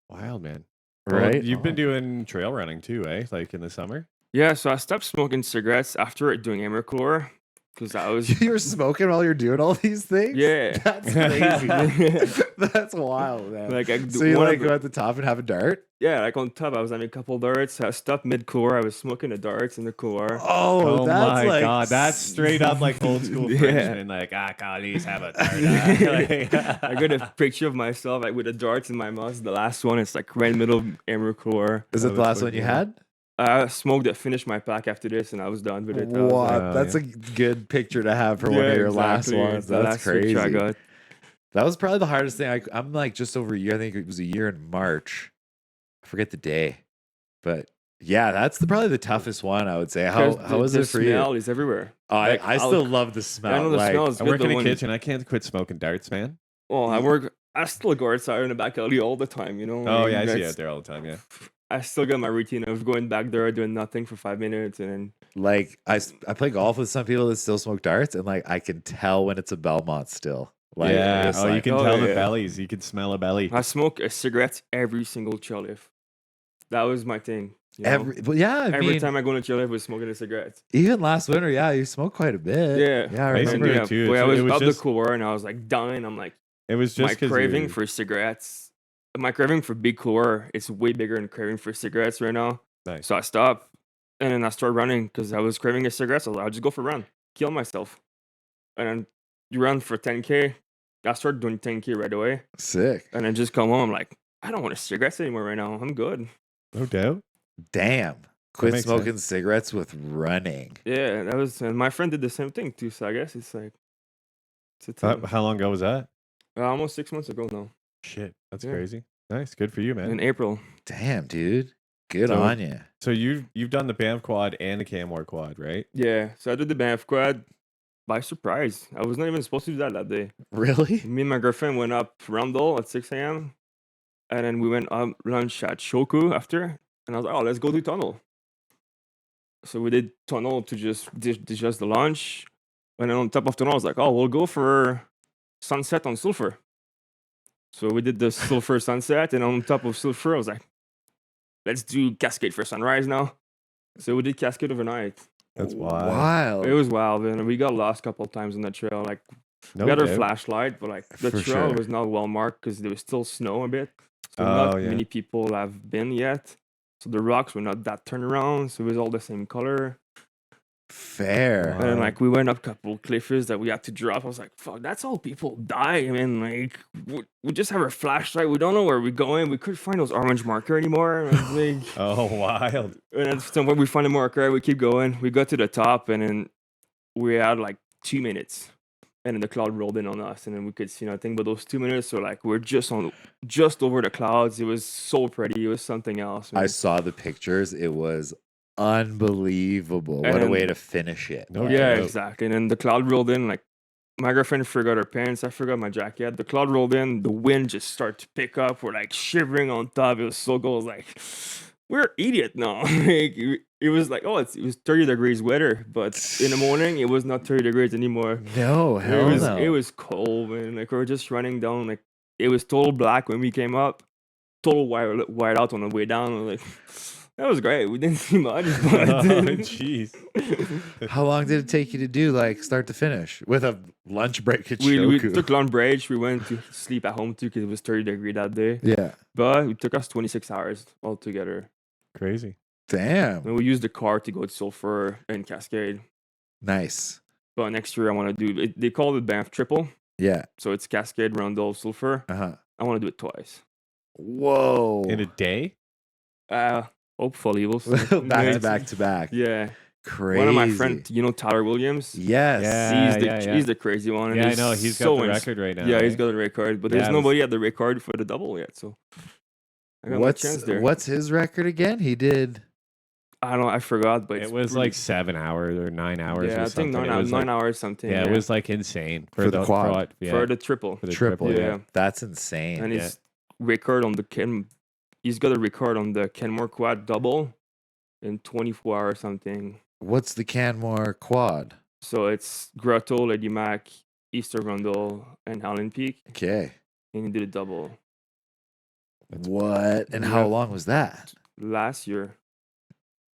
Wild, man. Well, Right? You've been doing trail running too, eh? Like in the summer. Yeah, so I stopped smoking cigarettes after doing Amber Couloir because I was You're smoking while you're doing all these things? Yeah. That's crazy. That's wild, man. like So you one like of go the- at the top and have a dart? yeah, like on top I was having a couple darts. I stopped mid couloir. I was smoking the darts in the couloir. Oh, that's my like god, that's straight up like old school Yeah. Frenchman. Like, Carly's have a dart. I got a picture of myself like with the darts in my mouth. The last one, it's like right in the middle of Amber Couloir. Is That it the was last so one you cool. had? I smoked it, finished my pack after this, and I was done with it. I was What? like, Oh, That's yeah. a good picture to have for one yeah, of your last exactly. ones. The That's last picture I crazy. got. That was probably the hardest thing. I'm like just over a year. I think it was a year in March. I forget the day, but yeah, that's probably the toughest one. I would say. How Because was the it for you? smell is everywhere. Oh, like, I still love the smell. I know the like, smell is I good. work the in a one- kitchen. I can't quit smoking darts, man. Well, I still go outside in the back alley all the time, you know? Oh like, yeah, I see you that's- out there all the time. Yeah. I still got my routine of going back there, doing nothing for 5 minutes, and then like I play golf with some people that still smoke darts, and like I can tell when it's a Belmont still. Like, yeah. just Oh, you like- can oh, tell the yeah. bellies. You can smell a belly. I smoke a cigarette every single chairlift. That was my thing. You know? But yeah, I Every mean, time I go on a chairlift, I was smoking a cigarette. even last winter, yeah, you smoked quite a bit. Yeah. yeah, I I used to remember. do it too. Boy, I It was was up just- the couloir, and I was like dying. I'm like, It was just my 'cause craving you're- for cigarettes, my craving for big couloir, it's way bigger than craving for cigarettes right now. Nice. So I stopped, and then I started running because I was craving a cigarette. So I was like, I'll just go for a run, kill myself, and then you run for 10K. I started doing 10K right away, Sick. and then just come home. I'm like, I don't want a cigarettes anymore right now. I'm good. No doubt. Damn. Quit makes smoking cigarettes with running. Yeah, that was, and my friend did the same thing too. So I guess it's like, it's a thing. How long ago was that? Almost 6 months ago now, Shit, that's Yeah. crazy. Nice, good for you, man. in April. Damn, dude. Good So- on you. So you've done the Banff quad and the Canmore quad, right? Yeah, so I did the Banff quad by surprise. I was not even supposed to do that day. Really? Me and my girlfriend went up Rundle at 6 a.m. And then we went up lunch at Shoku after. And I was like, oh, let's go do tunnel. So we did tunnel to just digest the lunch. And then on top of tunnel, I was like, oh, we'll go for sunset on Sulphur. So we did the Sulphur sunset. And on top of Sulphur, I was like, let's do Cascade for sunrise now. So we did Cascade overnight. That's wild. Wild. It was wild, and we got lost a couple of times on the trail. Like, No we had our doubt. flashlight, but like the For trail sure. was not well marked because there was still snow a bit. So Oh, not yeah. many people have been yet. So the rocks were not that turned around. So it was all the same color. Fair. And then, like, we went up a couple cliffs that we had to drop. I was like, fuck, that's how people die. I mean, like, we just have our flashlight. We don't know where we're going. We couldn't find those orange marker anymore. And I was like, Oh, wild. and then somewhere we find a marker, we keep going. We got to the top, and then we had like 2 minutes. And then the cloud rolled in on us, and then we could see nothing. But those 2 minutes were like, we're just over the clouds. It was so pretty. It was something else. I saw the pictures. It was unbelievable. What a And- way to finish it. No Yeah, doubt. exactly. And then the cloud rolled in. Like, my girlfriend forgot her pants. I forgot my jacket. The cloud rolled in. The wind just started to pick up. We're like shivering on top. It was so cool. I was like, we're idiot now. Like, it was like, oh, it was 30 degrees weather, but in the morning it was not 30 degrees anymore. No, hell no. It was cold, man. Like, we were just running down. Like, it was total black when we came up, total white out on the way down. I was like, that was great. We didn't see much, Oh, but jeez. How long did it take you to do, like, start to finish with a lunch break at we Shoku? took lunch break. We went to sleep at home too because it was 30 degrees that day. Yeah. But it took us 26 hours altogether. Crazy. Damn. And we used the car to go to Sulphur and Cascade. Nice. But next year I want to do it. They call it Banff Triple. Yeah. So it's Cascade, Rundle, Sulphur. Uh-huh. I want to do it twice. Whoa. In a day? Hopefully we'll see. back to back to back. Yeah. Crazy. One of my friends, you know Tyler Williams? Yes. Yeah. He's the crazy one. and Yeah, I he's know. He's got so the record right now. Yeah, he's right? got the record, but Yeah, there's it was- nobody at the record for the double yet. So I got my chance there. What's his record again? He did. I don't know. I forgot, but It it's was pretty- like 7 hours or 9 hours yeah, or I something. think It was nine like- hours something. Yeah, it was like insane. For the quad. yeah, for the triple. for the triple. yeah. That's insane. And Yeah. his record on the he's got a record on the Kenmore quad double in 24 hours something. What's the Canmore quad? So it's Grotto, Lady Mac, Easter Rundle, and Howland Peak, Okay. and he did a double What? And how Yeah. long was that? last year.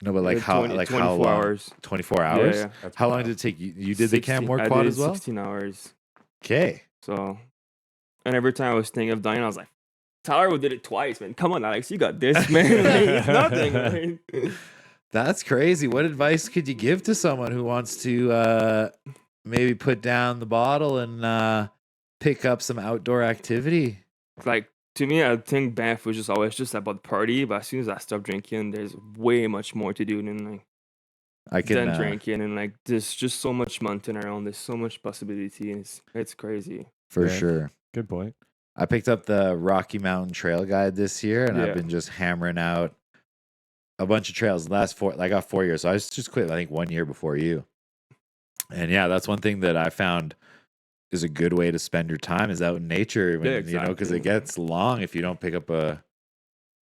No, but like how? 24 how long? hours. 24 hours. Yeah, That's How long wild. did it take you? You did the 16 Canmore I quad did as well. 16 hours. Okay. So, and every time I was thinking of dying, I was like, Tyler did it twice, man. Come on, Alex, you got this, man. Like, it's nothing. Right? That's crazy. What advice could you give to someone who wants to maybe put down the bottle and pick up some outdoor activity? Like, to me, I think Banff was just always just about party, but as soon as I stopped drinking, there's way much more to do than I can. drinking, and like there's just so much mountain around. There's so much possibility, and it's crazy. For Yeah. sure. Good point. I picked up the Rocky Mountain Trail Guide this year, and I've Yeah. been just hammering out a bunch of trails. The last I got 4 years, so I was just quit. I think 1 year before you. And yeah, that's one thing that I found is a good way to spend your time is out in nature. When, Yeah, because it exactly. gets long if you don't pick up a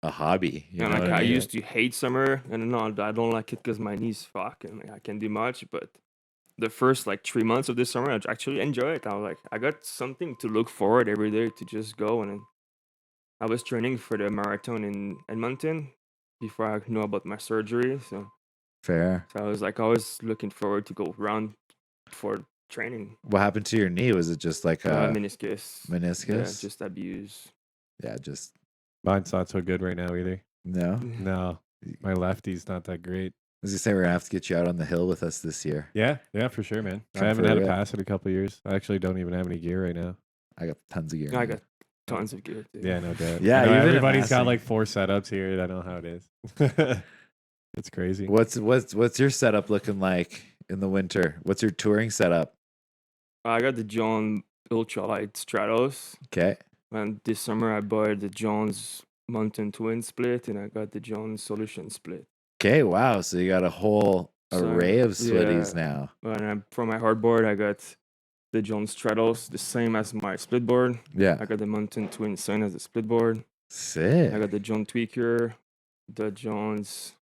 hobby. You And know like what I I mean? used to hate summer, and no, I don't like it because my knees fuck, and like, I can't do much. But the first like 3 months of this summer, I actually enjoy it. I was like, I got something to look forward every day to just go. And then I was training for the marathon in Edmonton before I knew about my surgery. So Fair. I was like always looking forward to go around for training. What happened to your knee? Was it just like a Meniscus. meniscus? Yeah, just abuse. Yeah, just Mine's not so good right now either. no. No, my lefty's not that great. As you say, we're gonna have to get you out on the hill with us this year. Yeah, for sure, man. For I haven't had a real. pass in a couple of years. I actually don't even have any gear right now. I got tons of gear. I got tons of gear. Too. Yeah, no doubt. Yeah, I know even everybody's got amassing. like 4 setups here. I know how it is. It's crazy. What's your setup looking like in the winter? What's your touring setup? I got the John Ultralight Stratos. Okay. And this summer I bought the John's Mountain Twin split, and I got the John's Solution split. Okay. Wow. So you got a whole So, array of switties yeah. now. And for my hardboard, I got the John Stratos, the same as my split board. Yeah. I got the Mountain Twin Sun as the split board. Sick. I got the John Tweaker, the John's.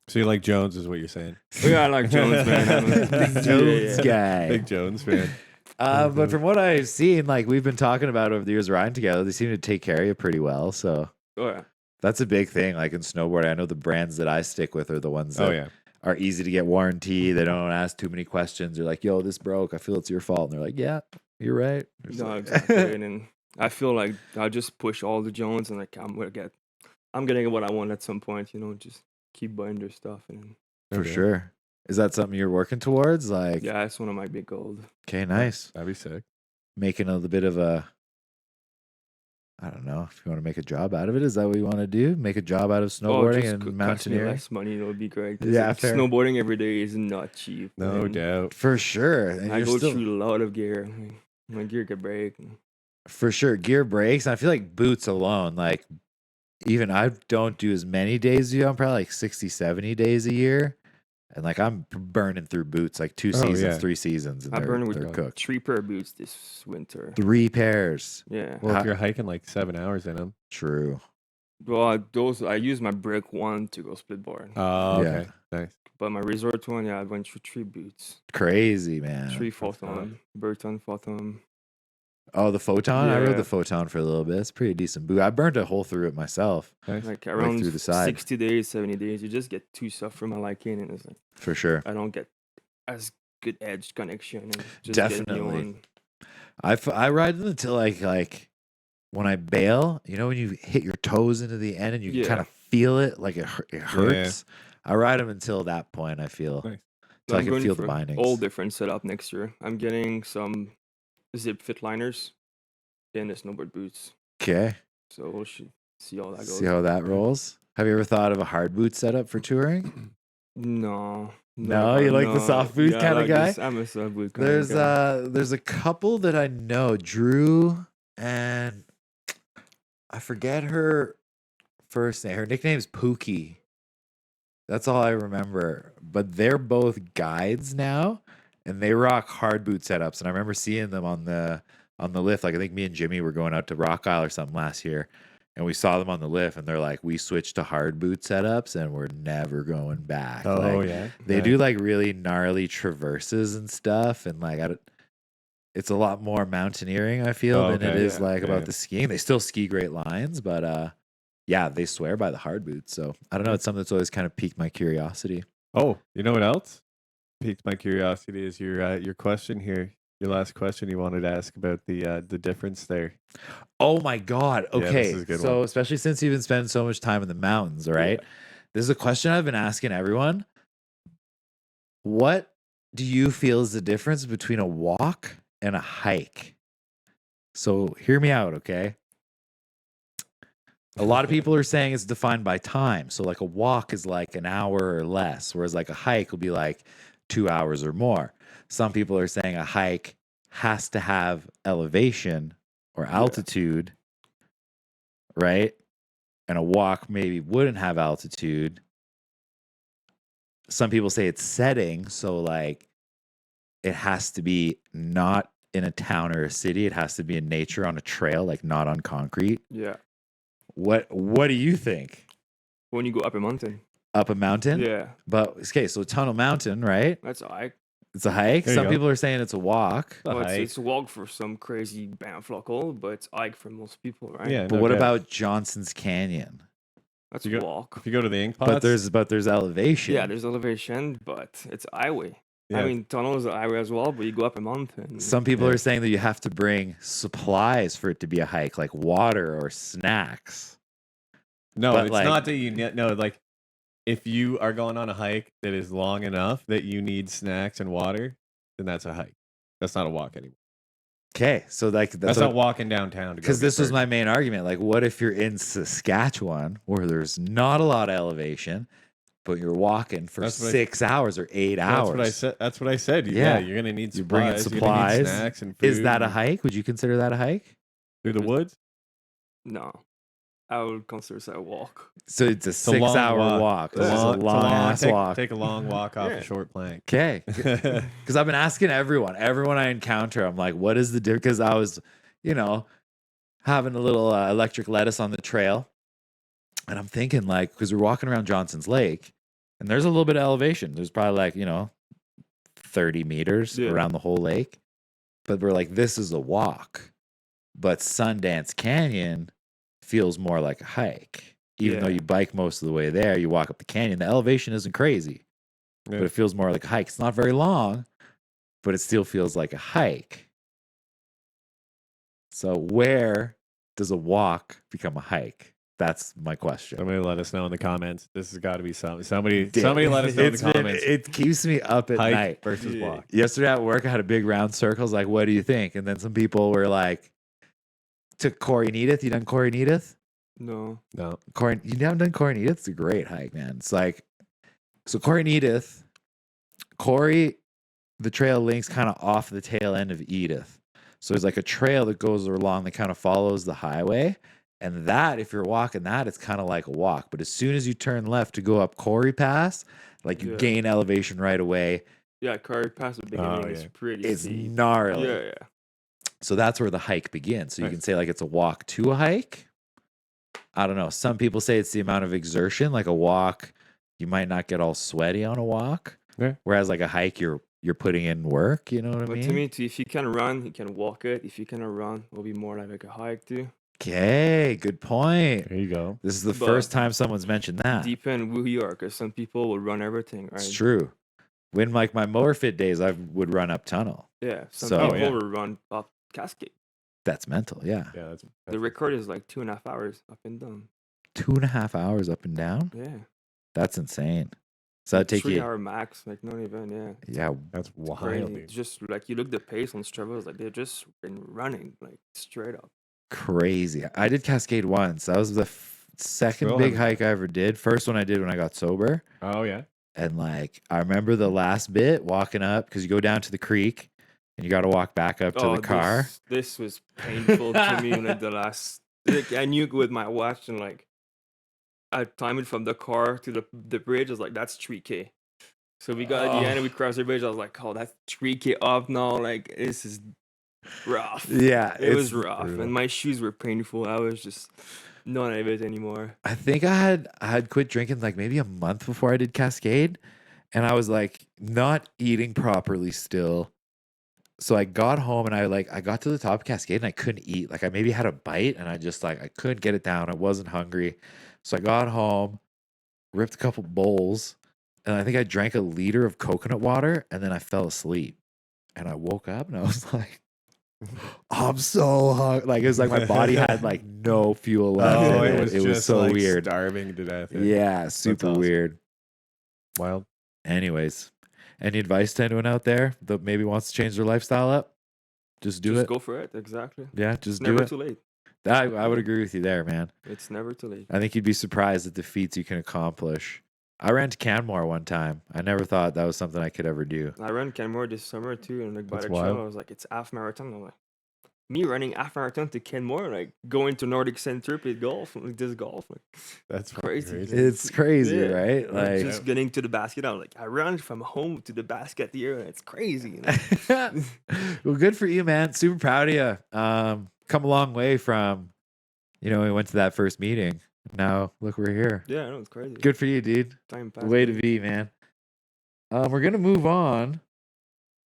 So you like Jones, is what you're saying? Yeah, I like Jones, man. I'm a Big Jones guy. Big Jones fan. But from what I've seen, like we've been talking about over the years riding together, they seem to take care of you pretty well. So Oh yeah. that's a big thing. Like in snowboarding, I know the brands that I stick with are the ones that Oh yeah. are easy to get warranty. They don't ask too many questions. They're like, yo, this broke. I feel it's your fault. And they're like, yeah, you're right. They're just No, like- exactly. And then I feel like I just push all the Jones, and like I'm gonna get what I want at some point. You know, just keep buying their stuff. And For Okay. sure. Is that something you're working towards? Like, Yeah, that's one of my big goals. okay, nice. That'd be sick. Making a bit of a, I don't know if you want to make a job out of it. Is that what you want to do? Make a job out of snowboarding just and cost me mountaineering? less money, that would be great. 'cause, Yeah, like, fair. snowboarding every day is not cheap. No and doubt. For sure. And I you're go still, through a lot of gear. My gear could break. for sure, gear breaks. And I feel like boots alone, like, even I don't do as many days as you. I'm probably like 60, 70 days a year. And like I'm burning through boots like 2 Oh, seasons, yeah. 3 seasons, and I burned they're with cooked. 3 pair of boots this winter. 3 pairs. Yeah. Well, How- if you're hiking like 7 hours in them. True. Well, those I use my brick one to go splitboard. Oh, Yeah. okay. Nice. But my resort one, yeah, I went through 3 boots. Crazy, man. 3 tough. photon, Burton photon. Oh, the Photon? I rode Yeah. the Photon for a little bit. It's a pretty decent boot. I burnt a hole through it myself, Nice. Like around through the side. 60 days, 70 days, you just get too soft for my liking, and it's like for sure. I don't get as good edge connection. And just Definitely. Get new I ride them until like when I bail, you know, when you hit your toes into the end and you can Yeah. kind of feel it, like it hurts. I ride them until that point, I feel. Nice. So I I'm can going feel the for bindings. all different setup next year. I'm getting some zip fit liners and the snowboard boots. Okay. So we should see how that goes. See how that rolls. Have you ever thought of a hard boot setup for touring? No. No, you like the soft boot Yeah, I kinda like guy? this- I'm a soft boot kind of guy. There's a couple that I know, Drew and I forget her first name. Her nickname's Pookie. That's all I remember. But they're both guides now, and they rock hard boot setups. And I remember seeing them on the lift. Like I think me and Jimmy were going out to Rock Isle or something last year, and we saw them on the lift, and they're like, "We switched to hard boot setups, and we're never going back." Oh, Like, yeah. they Nice. do like really gnarly traverses and stuff, and like it's a lot more mountaineering, I feel, Oh, than it okay, is yeah, like yeah, about yeah. the skiing. They still ski great lines, but yeah, they swear by the hard boots. So I don't know. It's something that's always kind of piqued my curiosity. Oh, you know what else piqued my curiosity is your question here. Your last question you wanted to ask about the difference there. Oh my God. Yeah, this Okay. is a good So one. especially since you've been spending so much time in the mountains, right? This is a question I've been asking everyone. What do you feel is the difference between a walk and a hike? So hear me out, okay? A lot of people are saying it's defined by time. So like a walk is like an hour or less, whereas like a hike will be like 2 hours or more. Some people are saying a hike has to have elevation or altitude, right? And a walk maybe wouldn't have altitude. Some people say it's setting, so like it has to be not in a town or a city. It has to be in nature on a trail, like not on concrete. Yeah. What do you think? When you go up a mountain. Up a mountain? Yeah. But okay, so Tunnel Mountain, right? That's all right. It's a hike. There you Some go. people are saying it's a walk. A Well, hike. it's a walk for some crazy Banff local, but it's hike for most people, right? Yeah. But no what doubt. about Johnson's Canyon? That's You a go- walk. If you go to the ink pots? But there's elevation. Yeah, there's elevation, but it's a highway. Yeah. I mean, tunnel is a highway as well, but you go up a mountain. Some people Yeah. are saying that you have to bring supplies for it to be a hike, like water or snacks. No, But, it's like- not that you no like if you are going on a hike that is long enough that you need snacks and water, then that's a hike. That's not a walk anymore. Okay, so like That's not walking downtown to go. because get this was burgers. my main argument. Like, what if you're in Saskatchewan where there's not a lot of elevation, but you're walking for That's what I- 6 hours or 8 hours? That's what I said. That's what I said. Yeah. Yeah, you're gonna need You're bringing supplies. You're gonna need supplies. snacks and food. Is that a and- hike? Would you consider that a hike? through the woods? No. I would consider that a walk. So it's a a long 6 hour walk. walk. It's This is a long ass walk. Take a long walk off Yeah. a short plank. Okay. Because I've been asking everyone I encounter, I'm like, what is the difference? Because I was, having a little electric lettuce on the trail. And I'm thinking, like, because we're walking around Johnson's Lake, and there's a little bit of elevation. There's probably like, 30 meters Yeah. around the whole lake. But we're like, this is a walk. But Sundance Canyon feels more like a hike. Even though Yeah. you bike most of the way there, you walk up the canyon. The elevation isn't crazy, Yeah. but it feels more like a hike. It's not very long, but it still feels like a hike. So where does a walk become a hike? That's my question. Somebody let us know in the comments. This has got to be something. Somebody let us know in the comments. It keeps me up at Hike night. versus Yeah. walk. Yesterday at work, I had a big round circle. I was like, what do you think? And then some people were like, took Corey and Edith. You done Corey and Edith? No. No. Corey, you haven't done Corey and Edith? It's a great hike, man. It's like, so Corey and Edith, Corey, the trail links kind of off the tail end of Edith. So there's like a trail that goes along that kind of follows the highway. And that, if you're walking that, it's kind of like a walk. But as soon as you turn left to go up Corey Pass, like you gain elevation right away. Yeah, Curry Pass at the beginning is pretty It's steep. gnarly. Yeah. So that's where the hike begins. So you Right. can say like it's a walk to a hike. I don't know. Some people say it's the amount of exertion. Like a walk, you might not get all sweaty on a walk. Yeah. Whereas like a hike, you're putting in work. You know what I But mean? to me, too, if you can run, you can walk it. If you cannot run, it'll be more like a hike too. Okay, good point. There you go. This is the But first time someone's mentioned that. Depend who you are, because some people will run everything, right? It's true. When like my mower fit days, I would run up tunnel. Yeah, some So- people yeah. will run up Cascade. That's mental. Yeah. Yeah, that's The record is like 2.5 hours up and down. 2.5 hours up and down. Yeah. That's insane. So that'd take 3 you. hour max, like not even, yeah. Yeah. that's wild. Crazy. Dude. It's just like you look the pace on Strava, it's like they're just been running like straight up. Crazy. I did Cascade once. That was the second Still big haven't- hike I ever did. First one I did when I got sober. Oh yeah. And like, I remember the last bit walking up because you go down to the creek and you got to walk back up to the car. This was painful to me. Like the last, like I knew with my watch and like I timed it from the car to the bridge. I was like, that's 3K. So we got at the end and we crossed the bridge. I was like, oh, that's 3K up now. Like this is rough. Yeah. It was it's rough, brutal. and my shoes were painful. I was just not of it anymore. I think I had quit drinking like maybe a month before I did Cascade, and I was like not eating properly still. So I got home and I got to the top of Cascade and I couldn't eat. Like I maybe had a bite and I just like I couldn't get it down. I wasn't hungry. So I got home, ripped a couple bowls, and I think I drank a liter of coconut water and then I fell asleep. And I woke up and I was like, I'm so hungry. Like it was like my body had like no fuel left. Oh, in it was it was just so like weird. starving to death. Yeah, super awesome. weird. Wild. Anyways, any advice to anyone out there that maybe wants to change their lifestyle up? Just do Just it. go for it. Exactly. Yeah, It's just do never it. too late. I would agree with you there, man. It's never too late. I think you'd be surprised at the feats you can accomplish. I ran to Canmore one time. I never thought that was something I could ever do. I ran Kenmore this summer too, and like by That's the wild. trail, I was like, it's half marathon. I'm like, me running half marathon to Kenmore, like going to Nordic Center, play golf, like this golf, like That's crazy. It's crazy, Yeah. right? Like, Like, just getting to the basket. I was like, I run from home to the basket here, and it's crazy. You know? well, good for you, man. Super proud of you. Come a long way from, we went to that first meeting. Now look, we're here. Yeah, I know it's crazy. Good for you, dude. Time The passed. way to be, man. We're gonna move on.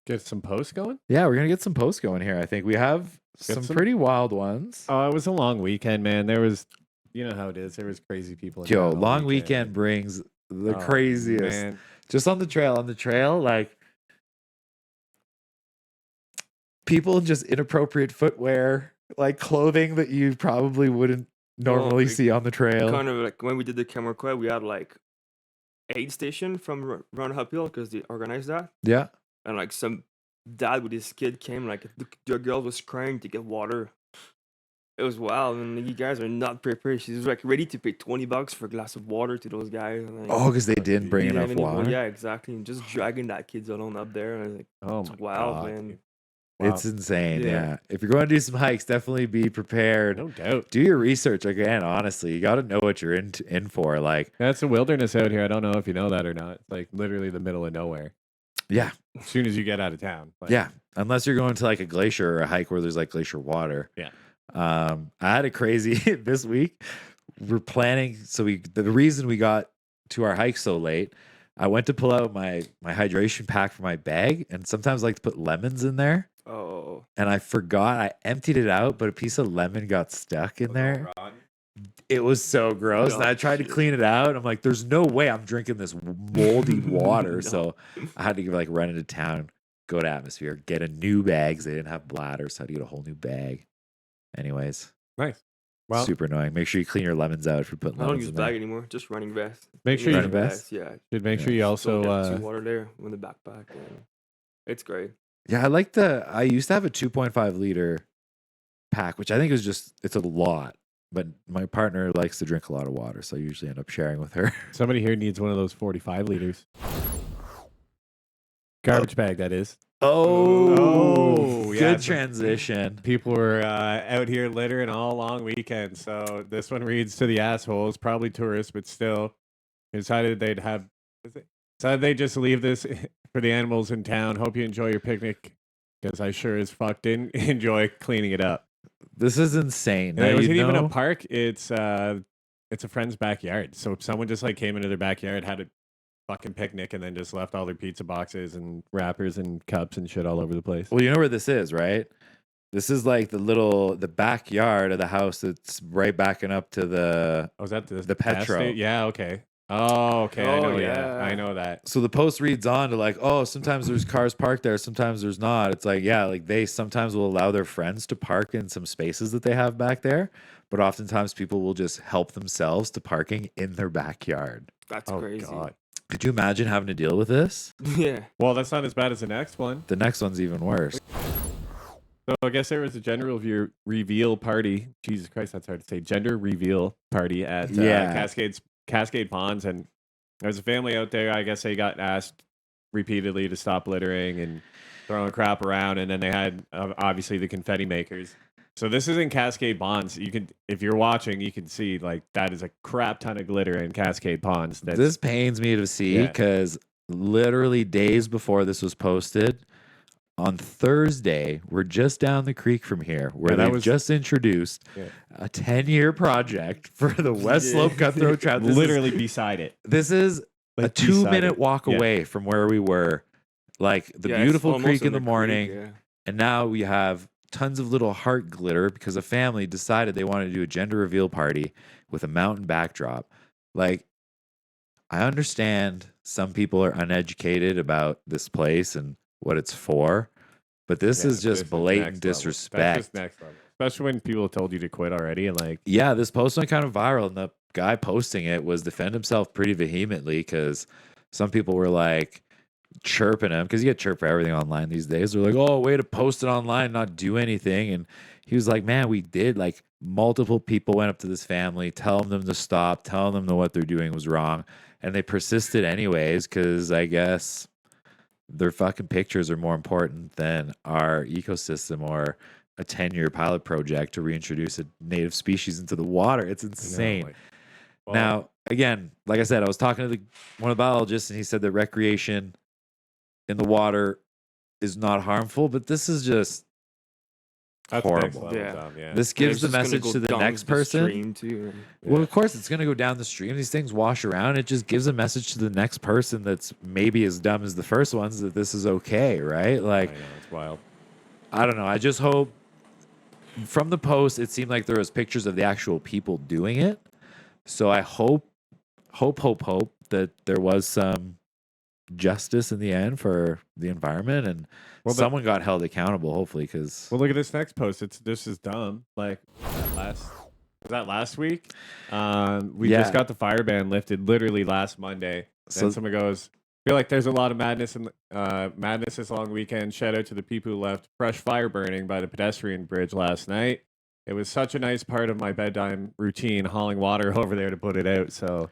Get some posts going. Yeah, we're gonna get some posts going here. I think we have Get some some- pretty wild ones. Oh, it was a long weekend, man. There was, you know how it is. There was crazy people. in Yo, town all long weekend brings the Oh, craziest. man. Just on the trail, like people in just inappropriate footwear, like clothing that you probably wouldn't normally like, see on the trail. Kind of like when we did the camera quad, we had like aid station from Run Uphill because they organized that, Yeah. and like some dad with his kid came, like the girl was crying to get water. It was wild, and you guys are not prepared. She's like ready to pay $20 for a glass of water to those guys. And, like, Oh, because they didn't bring didn't have enough any water. Yeah, exactly. And just dragging that kid's alone up there, and like, Oh it's my wild, God, man. dude. Wow. It's insane. Yeah. Yeah. If you're going to do some hikes, definitely be prepared. No doubt. Do your research again. Honestly, you got to know what you're in for. Like, That's a wilderness out here. I don't know if you know that or not. It's like literally the middle of nowhere. yeah, As soon as you get out of town. Like, yeah. Unless you're going to like a glacier or a hike where there's like glacier water. Yeah. I had a crazy this week. We're planning. So the reason we got to our hike so late, I went to pull out my hydration pack for my bag, and sometimes I like to put lemons in there. Oh, And I forgot I emptied it out, but a piece of lemon got stuck in there. It was so gross. And I tried to clean it out. I'm like, there's no way I'm drinking this moldy water. No. So I had to like run into town, go to Atmosphere, get a new bag. 'Cause they didn't have bladders. So I had to get a whole new bag. Anyways, Nice. Well, Super annoying. Make sure you clean your lemons out if you're putting I don't lemons use in there. bag anymore. Just running vest. Make sure you Running vest? Yeah. should make Yeah. sure you Also, also water there in the backpack. And it's great. Yeah, I used to have a 2.5 liter pack, which I think is it's a lot. But my partner likes to drink a lot of water, so I usually end up sharing with her. somebody here needs one of those 45 liters. Garbage bag, that is. Oh, yeah, good so- transition. People were out here littering all long weekend. So this one reads to the assholes, probably tourists, but still decided they'd just leave this for the animals in town. Hope you enjoy your picnic, because I sure as fuck didn't enjoy cleaning it up. This is insane. And it Now, wasn't you even a know- park. It's a friend's backyard. So someone just like came into their backyard, had a fucking picnic, and then just left all their pizza boxes and wrappers and cups and shit all over the place. Well, you know where this is, right? This is like the backyard of the house that's right backing up to the. Oh, is that the gas Petro. sta- Yeah, okay. Oh, okay. I Oh, know. yeah. I know that. So the post reads on to like, oh, sometimes there's cars parked there, sometimes there's not. It's like, yeah, like they sometimes will allow their friends to park in some spaces that they have back there, but oftentimes people will just help themselves to parking in their backyard. That's Oh, crazy. God. Could you imagine having to deal with this? Yeah. Well, that's not as bad as the next one. The next one's even worse. So I guess there was a gender reveal party. Jesus Christ, that's hard to say. Gender reveal party at Yeah. Cascade Ponds, and there's a family out there. I guess they got asked repeatedly to stop littering and throwing crap around, and then they had obviously the confetti makers. So this is in Cascade Ponds. You can, if you're watching, you can see like that is a crap ton of glitter in Cascade Ponds. This pains me to see Yeah. because literally days before this was posted, on Thursday, we're just down the creek from here, where Yeah, that they've was- just introduced a 10-year project for the West Slope Cutthroat Trout. literally beside it. This is a Like, beside 2-minute it. walk Yeah. away from where we were, like the Yeah, it's beautiful almost creek in the creek, morning. yeah. And now we have tons of little heart glitter because a family decided they wanted to do a gender reveal party with a mountain backdrop. Like, I understand some people are uneducated about this place and what it's for, but this Yeah, is just next blatant level. disrespect. That's just next level. Especially when people told you to quit already, and like, Yeah, this post went kind of viral, and the guy posting it was defend himself pretty vehemently because some people were like chirping him because you get chirped for everything online these days. They're like, "Oh, way to post it online, not do anything." And he was like, "Man, we did." Like multiple people went up to this family, telling them to stop, telling them that what they're doing was wrong, and they persisted anyways because I guess their fucking pictures are more important than our ecosystem or a 10-year pilot project to reintroduce a native species into the water. It's insane. like, well, Now, again, like I said, I was talking to one of the biologists, and he said that recreation in the water is not harmful, but this is just that's next horrible. level Yeah. dumb, yeah. this And gives it's the just gonna message go to the down next the person. stream, too. Well, of course, it's going to go down the stream. These things wash around. It just gives a message to the next person that's maybe as dumb as the first ones that this is okay, right? Like, I know, it's wild. I don't know. I just hope from the post, it seemed like there was pictures of the actual people doing it. So I hope that there was some justice in the end for the environment and Well, but- someone got held accountable, hopefully, because Well, look at this next post. This is dumb. Like was that last week? We Yeah. just got the fire ban lifted literally last Monday. So- Then someone goes, feel like there's a lot of madness this long weekend. Shout out to the people who left fresh fire burning by the pedestrian bridge last night. It was such a nice part of my bedtime routine, hauling water over there to put it out. So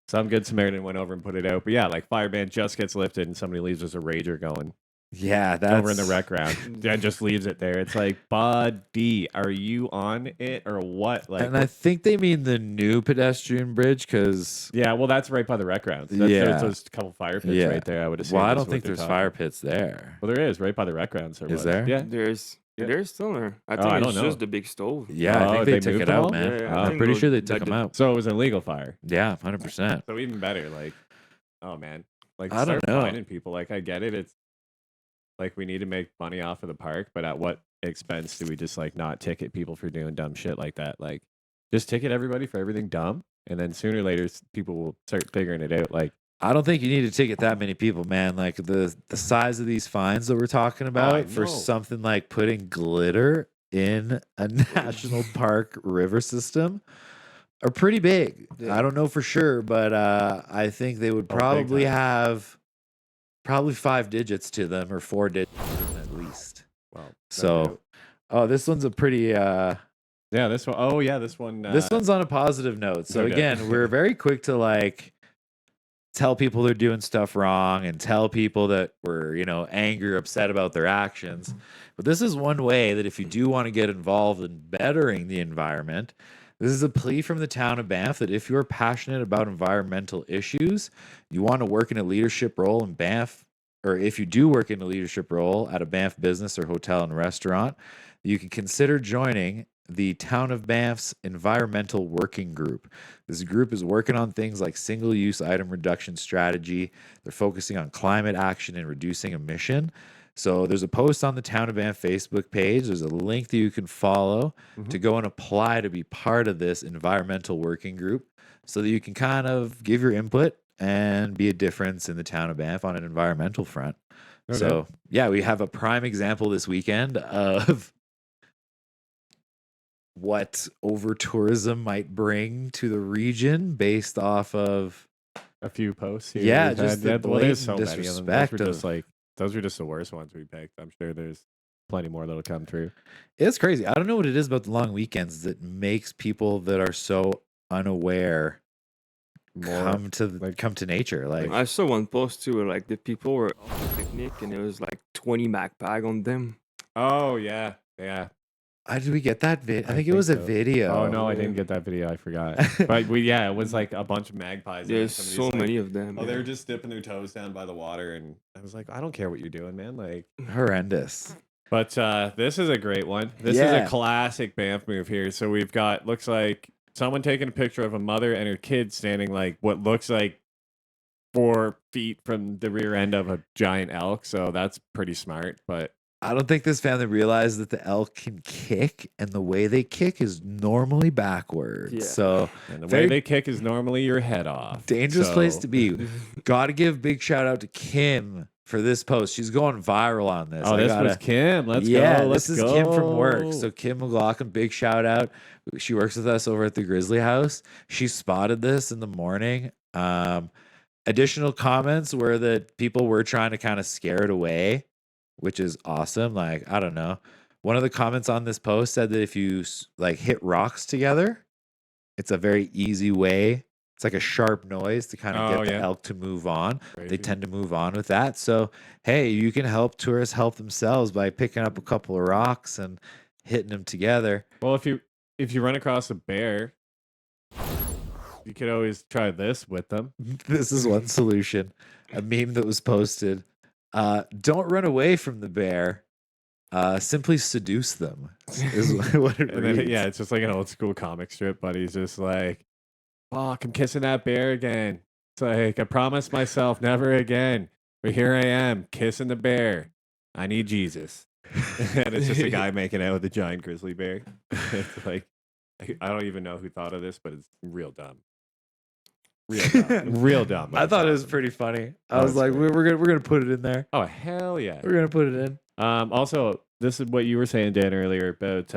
some good Samaritan went over and put it out. But yeah, like fire ban just gets lifted and somebody leaves us a rager going yeah, that's over in the rec ground and just leaves it there. It's like, buddy, are you on it or what? Like, And I think they mean the new pedestrian bridge because, yeah, well, that's right by the rec ground. That's, Yeah. there's those couple fire pits Yeah. right there. I would assume. well, I is don't what think they're there's talking fire about. pits there. Well, there is right by the rec grounds. There Is was. there? Yeah. There's Yeah. there's still there. I Oh, think I it's don't know. just the big stove. Yeah, I Oh, think they they took moved it them out, all? man. Yeah, I I'm think pretty those- sure they like took them the- out. So it was an illegal fire. Yeah, 100%. So even better. Like, oh man, like I don't start know. finding people. Like I get it. It's like we need to make money off of the park, but at what expense do we just like not ticket people for doing dumb shit like that? Like, just ticket everybody for everything dumb, and then sooner or later people will start figuring it out. Like, I don't think you need to ticket that many people, man. Like the size of these fines that we're talking I about for know. something like putting glitter in a national park river system are pretty big. Yeah. I don't know for sure, but I think they would Oh, big probably time. have probably 5 digits to them or 4 digits to them at least. Well, no So, doubt. oh, this one's a pretty yeah, this one. Oh, yeah, this one. this one's on a positive note. So no doubt. again, we're very quick to like tell people they're doing stuff wrong and tell people that we're, angry or upset about their actions. But this is one way that if you do want to get involved in bettering the environment, this is a plea from the town of Banff that if you're passionate about environmental issues, you want to work in a leadership role in Banff, or if you do work in a leadership role at a Banff business or hotel and restaurant, you can consider joining the Town of Banff's Environmental Working Group. This group is working on things like single-use item reduction strategy. They're focusing on climate action and reducing emission. So there's a post on the Town of Banff Facebook page. There's a link that you can follow to go and apply to be part of this environmental working group so that you can kind of give your input and be a difference in the Town of Banff on an environmental front. Okay. So, yeah, we have a prime example this weekend of what over tourism might bring to the region based off of a few posts here. Yeah, we've just had. the Well, there's blatant so many of them. disrespect Those were just the worst ones we picked. I'm sure there's plenty more that'll come through. It's crazy. I don't know what it is about the long weekends that makes people that are so unaware come to nature. Like, I saw one post too, where like the people were on a picnic and it was like 20 Mac bag on them. Oh yeah. did we get that vid? I think it think was a so. video. Oh no, I didn't get that video. I forgot. But it was like a bunch of magpies. in it. There's Somebody's so like, many of them. Oh, they yeah. were just dipping their toes down by the water, and I was like, I don't care what you're doing, man. Like, Horrendous. but this is a great one. This is Yeah. a classic Banff move here. So we've got looks like someone taking a picture of a mother and her kid standing like what looks like 4 feet from the rear end of a giant elk. So that's pretty smart. But I don't think this family realized that the elk can kick, and the way they kick is normally backwards. Yeah. So and the Very- way they kick is normally your head off. dangerous place So- to be. Got to give big shout out to Kim for this post. She's going viral on this. Oh, I this gotta- was Kim. Let's yeah, go. Let's this is go. Kim from work. So Kim McLaughlin, big shout out. She works with us over at the Grizzly House. She spotted this in the morning. Additional comments were that people were trying to kind of scare it away, which is awesome. Like, I don't know. One of the comments on this post said that if you like hit rocks together, it's a very easy way. It's like a sharp noise to kind of Oh, get the yeah. elk to move on. They Crazy. tend to move on with that. So, hey, you can help tourists help themselves by picking up a couple of rocks and hitting them together. Well, if you run across a bear, you could always try this with them. This is one solution. A meme that was posted. Don't run away from the bear. Simply seduce them. Is what it And then, reads. yeah, it's just like an old school comic strip, but he's just like, fuck, I'm kissing that bear again. It's like, I promised myself never again. But here I am, kissing the bear. I need Jesus. And it's just a guy making out with a giant grizzly bear. It's like, I don't even know who thought of this, but it's real dumb. Real dumb. Real dumb. but I it's thought it was awesome. pretty funny. I Oh, was it's like, great. we're gonna put it in there. Oh, hell yeah. We're gonna put it in. Also, this is what you were saying, Dan, earlier about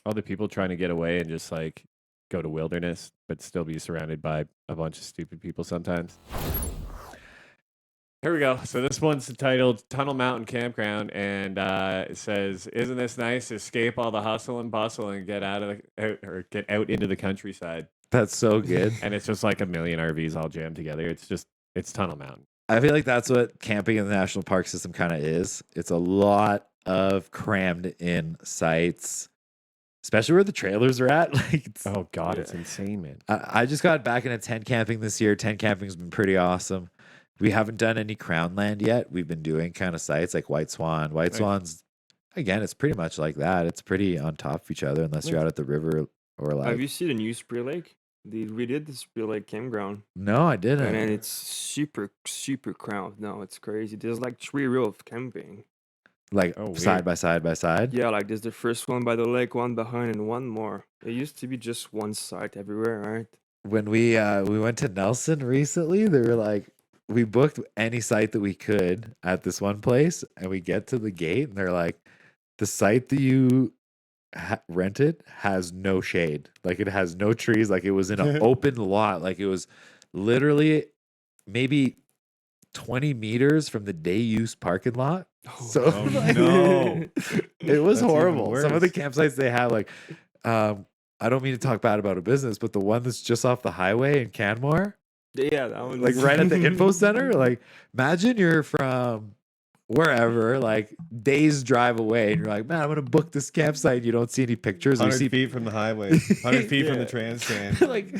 all the people trying to get away and just like go to wilderness, but still be surrounded by a bunch of stupid people sometimes. Here we go. So this one's titled Tunnel Mountain Campground, and it says, "Isn't this nice? Escape all the hustle and bustle and get get out into the countryside." That's so good. And it's just like a million RVs all jammed together. It's Tunnel Mountain. I feel like that's what camping in the national park system kind of is. It's a lot of crammed in sites, especially where the trailers are at. Like, Oh God, Yeah. it's insane, man. I just got back into tent camping this year. Tent camping's been pretty awesome. We haven't done any Crown Land yet. We've been doing kind of sites like White Swan. White Nice. Swan's, again, it's pretty much like that. It's pretty on top of each other unless you're Nice. out at the river or Have like. you seen the new Spray Lake? They redid the Spray Lake campground. No, I didn't. And then it's super, super crowded. No, it's crazy. There's like 3 rows of camping. Like Oh, side weird. by side by side. Yeah, like there's the first one by the lake, one behind, and one more. It used to be just one site everywhere, right? When we went to Nelson recently, they were like, we booked any site that we could at this one place, and we get to the gate, and they're like, the site that you rented has no shade. Like it has no trees. Like it was in an open lot. Like it was literally maybe 20 meters from the day use parking lot. So no. it was That's even horrible. Some of the worse. campsites they have, like, I don't mean to talk bad about a business, but the one that's just off the highway in Canmore, Yeah, that one. like right at the info center, like imagine you're from wherever, like days drive away, and you're like, man, I'm gonna book this campsite. You don't see any pictures. Or you 100 see feet from the highway, 100 feet from the Yeah. trans stand. like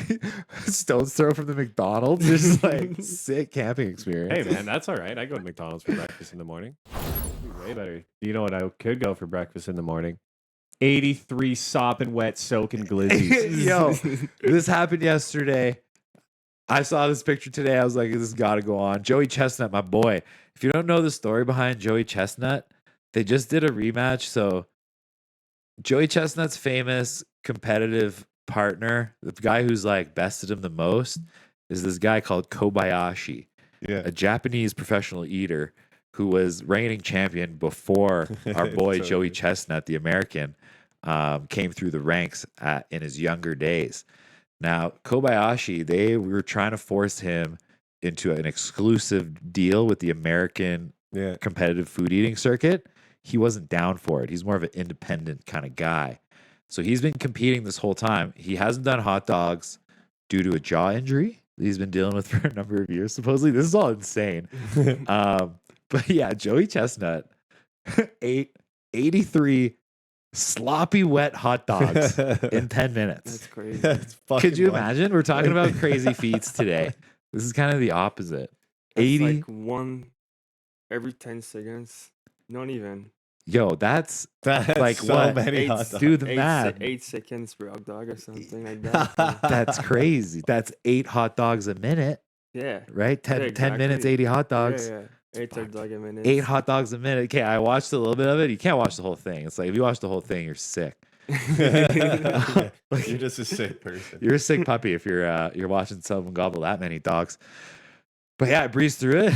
stone's throw from the McDonald's. It's just like sick camping experience. Hey man, that's all right. I go to McDonald's for breakfast in the morning. Way better. You know what I could go for breakfast in the morning? 83 sopping wet soaking glizzies. Yo, this happened yesterday. I saw this picture today. I was like, this has got to go on. Joey Chestnut, my boy. If you don't know the story behind Joey Chestnut, they just did a rematch. So Joey Chestnut's famous competitive partner, the guy who's like bested him the most, is this guy called Kobayashi, Yeah. a Japanese professional eater who was reigning champion before our boy Totally. Joey Chestnut, the American, came through the ranks in his younger days. Now, Kobayashi, they were trying to force him into an exclusive deal with the American Yeah. competitive food eating circuit. He wasn't down for it. He's more of an independent kind of guy. So he's been competing this whole time. He hasn't done hot dogs due to a jaw injury that he's been dealing with for a number of years. Supposedly, this is all insane. But yeah, Joey Chestnut ate 83 sloppy wet hot dogs in 10 minutes. That's crazy. That's Could you fucking wild. imagine? We're talking about crazy feats today. This is kind of the opposite. That's 80. like one every 10 seconds. Not even. Yo, that's That's like so what? many Eight- hot dogs. do the math. 8 seconds per hot dog or something like that. That's crazy. That's 8 hot dogs a minute, Yeah. right? 10, Yeah, 10 minutes, exactly. 80 hot dogs. Yeah, yeah. 8 hot dog a minute. 8 hot dogs a minute. Okay, I watched a little bit of it. You can't watch the whole thing. It's like if you watch the whole thing, you're sick. Yeah. You're just a sick person. You're a sick puppy if you're watching someone gobble that many dogs. But yeah, I breezed through it.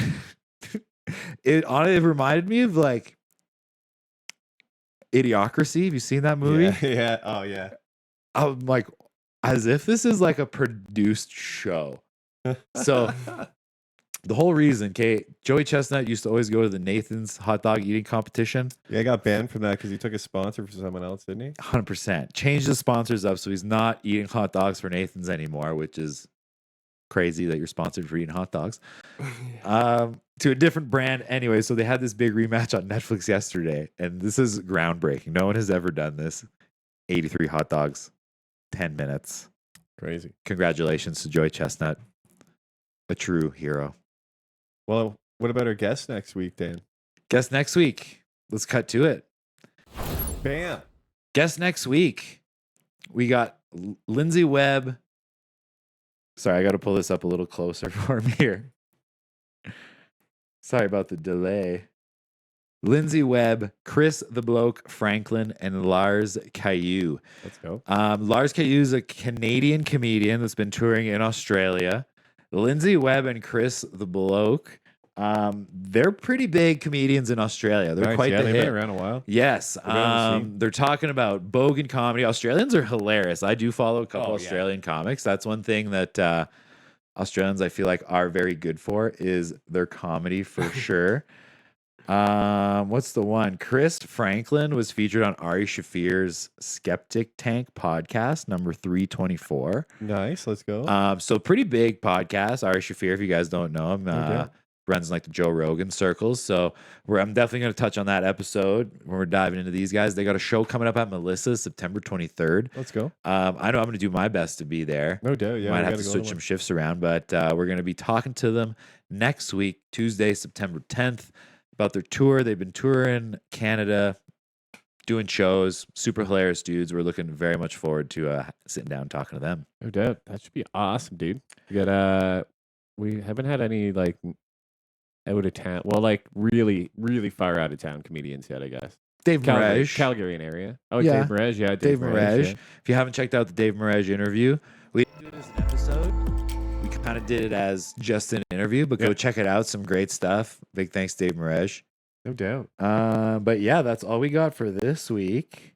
It honestly reminded me of like Idiocracy. Have you seen that movie? Yeah, yeah. Oh yeah. I'm like, as if this is like a produced show. So the whole reason, okay, Joey Chestnut used to always go to the Nathan's hot dog eating competition. Yeah, I got banned from that because he took a sponsor for someone else, didn't he? 100%. Changed the sponsors up, so he's not eating hot dogs for Nathan's anymore, which is crazy that you're sponsored for eating hot dogs. To a different brand anyway. So they had this big rematch on Netflix yesterday, and this is groundbreaking. No one has ever done this. 83 hot dogs, 10 minutes. Crazy. Congratulations to Joey Chestnut, a true hero. Well, what about our guest next week, Dan? Guess next week. Let's cut to it. Bam. Guess next week. We got Lindsay Webb. Sorry, I got to pull this up a little closer for me here. Sorry about the delay. Lindsay Webb, Chris the Bloke Franklin, and Lars Caillou. Let's go. Lars Caillou is a Canadian comedian that's been touring in Australia. Lindsay Webb and Chris the Bloke, they're pretty big comedians in Australia. They're Nice. quite Yeah, the they've hit. been around a while. Yes. been on the scene. They're talking about bogan comedy. Australians are hilarious. I do follow a couple Oh, yeah. Australian comics. That's one thing that Australians I feel like are very good for is their comedy for sure. What's the one? Chris Franklin was featured on Ari Shafir's Skeptic Tank podcast, number 324. Nice. Let's go. So pretty big podcast. Ari Shafir, if you guys don't know him, Okay. runs in like the Joe Rogan circles. So I'm definitely going to touch on that episode when we're diving into these guys. They got a show coming up at Melissa's September 23rd. Let's go. I know I'm going to do my best to be there. No doubt. Yeah. Might we have gotta to go switch one. some shifts around, but we're going to be talking to them next week, Tuesday, September 10th, about their tour. They've been touring Canada, doing shows. Super hilarious dudes. We're looking very much forward to sitting down and talking to them. No doubt. That should be awesome, dude. We got we haven't had any like out of town. Well, like really, really far out of town comedians yet, I guess. Dave Calgary, Merege. Calgarian area. Oh, Yeah. Dave Merege. Yeah, Dave Merege. yeah. If you haven't checked out the Dave Merege interview, we did it as an episode. We kind of did it as just an interview, but go Yeah. check it out. Some great stuff. Big thanks, Dave Merege. No doubt. But yeah, that's all we got for this week.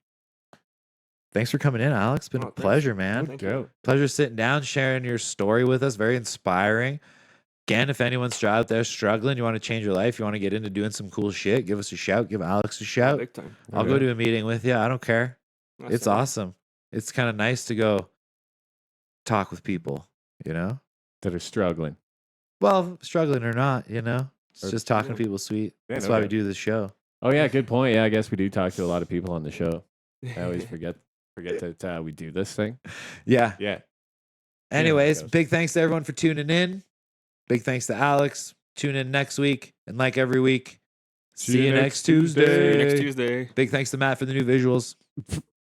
Thanks for coming in, Alex. It's been a Thanks. pleasure, man. Thank No you. doubt. Pleasure sitting down, sharing your story with us. Very inspiring. Again, if anyone's out there struggling, you want to change your life, you want to get into doing some cool shit, give us a shout. Give Alex a Yeah, shout. big time. I'll go Okay. to a meeting with you. I don't care. That's It's all right. awesome. It's kind of nice to go talk with people, you know? That are struggling. Well, struggling or not, you know? It's Or- just talking to yeah. people sweet. Yeah, That's no why we doubt. do this show. Oh yeah, good point. Yeah, I guess we do talk to a lot of people on the show. I always forget that we do this thing. Yeah. Yeah. Anyways, goes. big thanks to everyone for tuning in. Big thanks to Alex. Tune in next week. And like every week, see you next Tuesday. See you next Tuesday. Big thanks to Matt for the new visuals.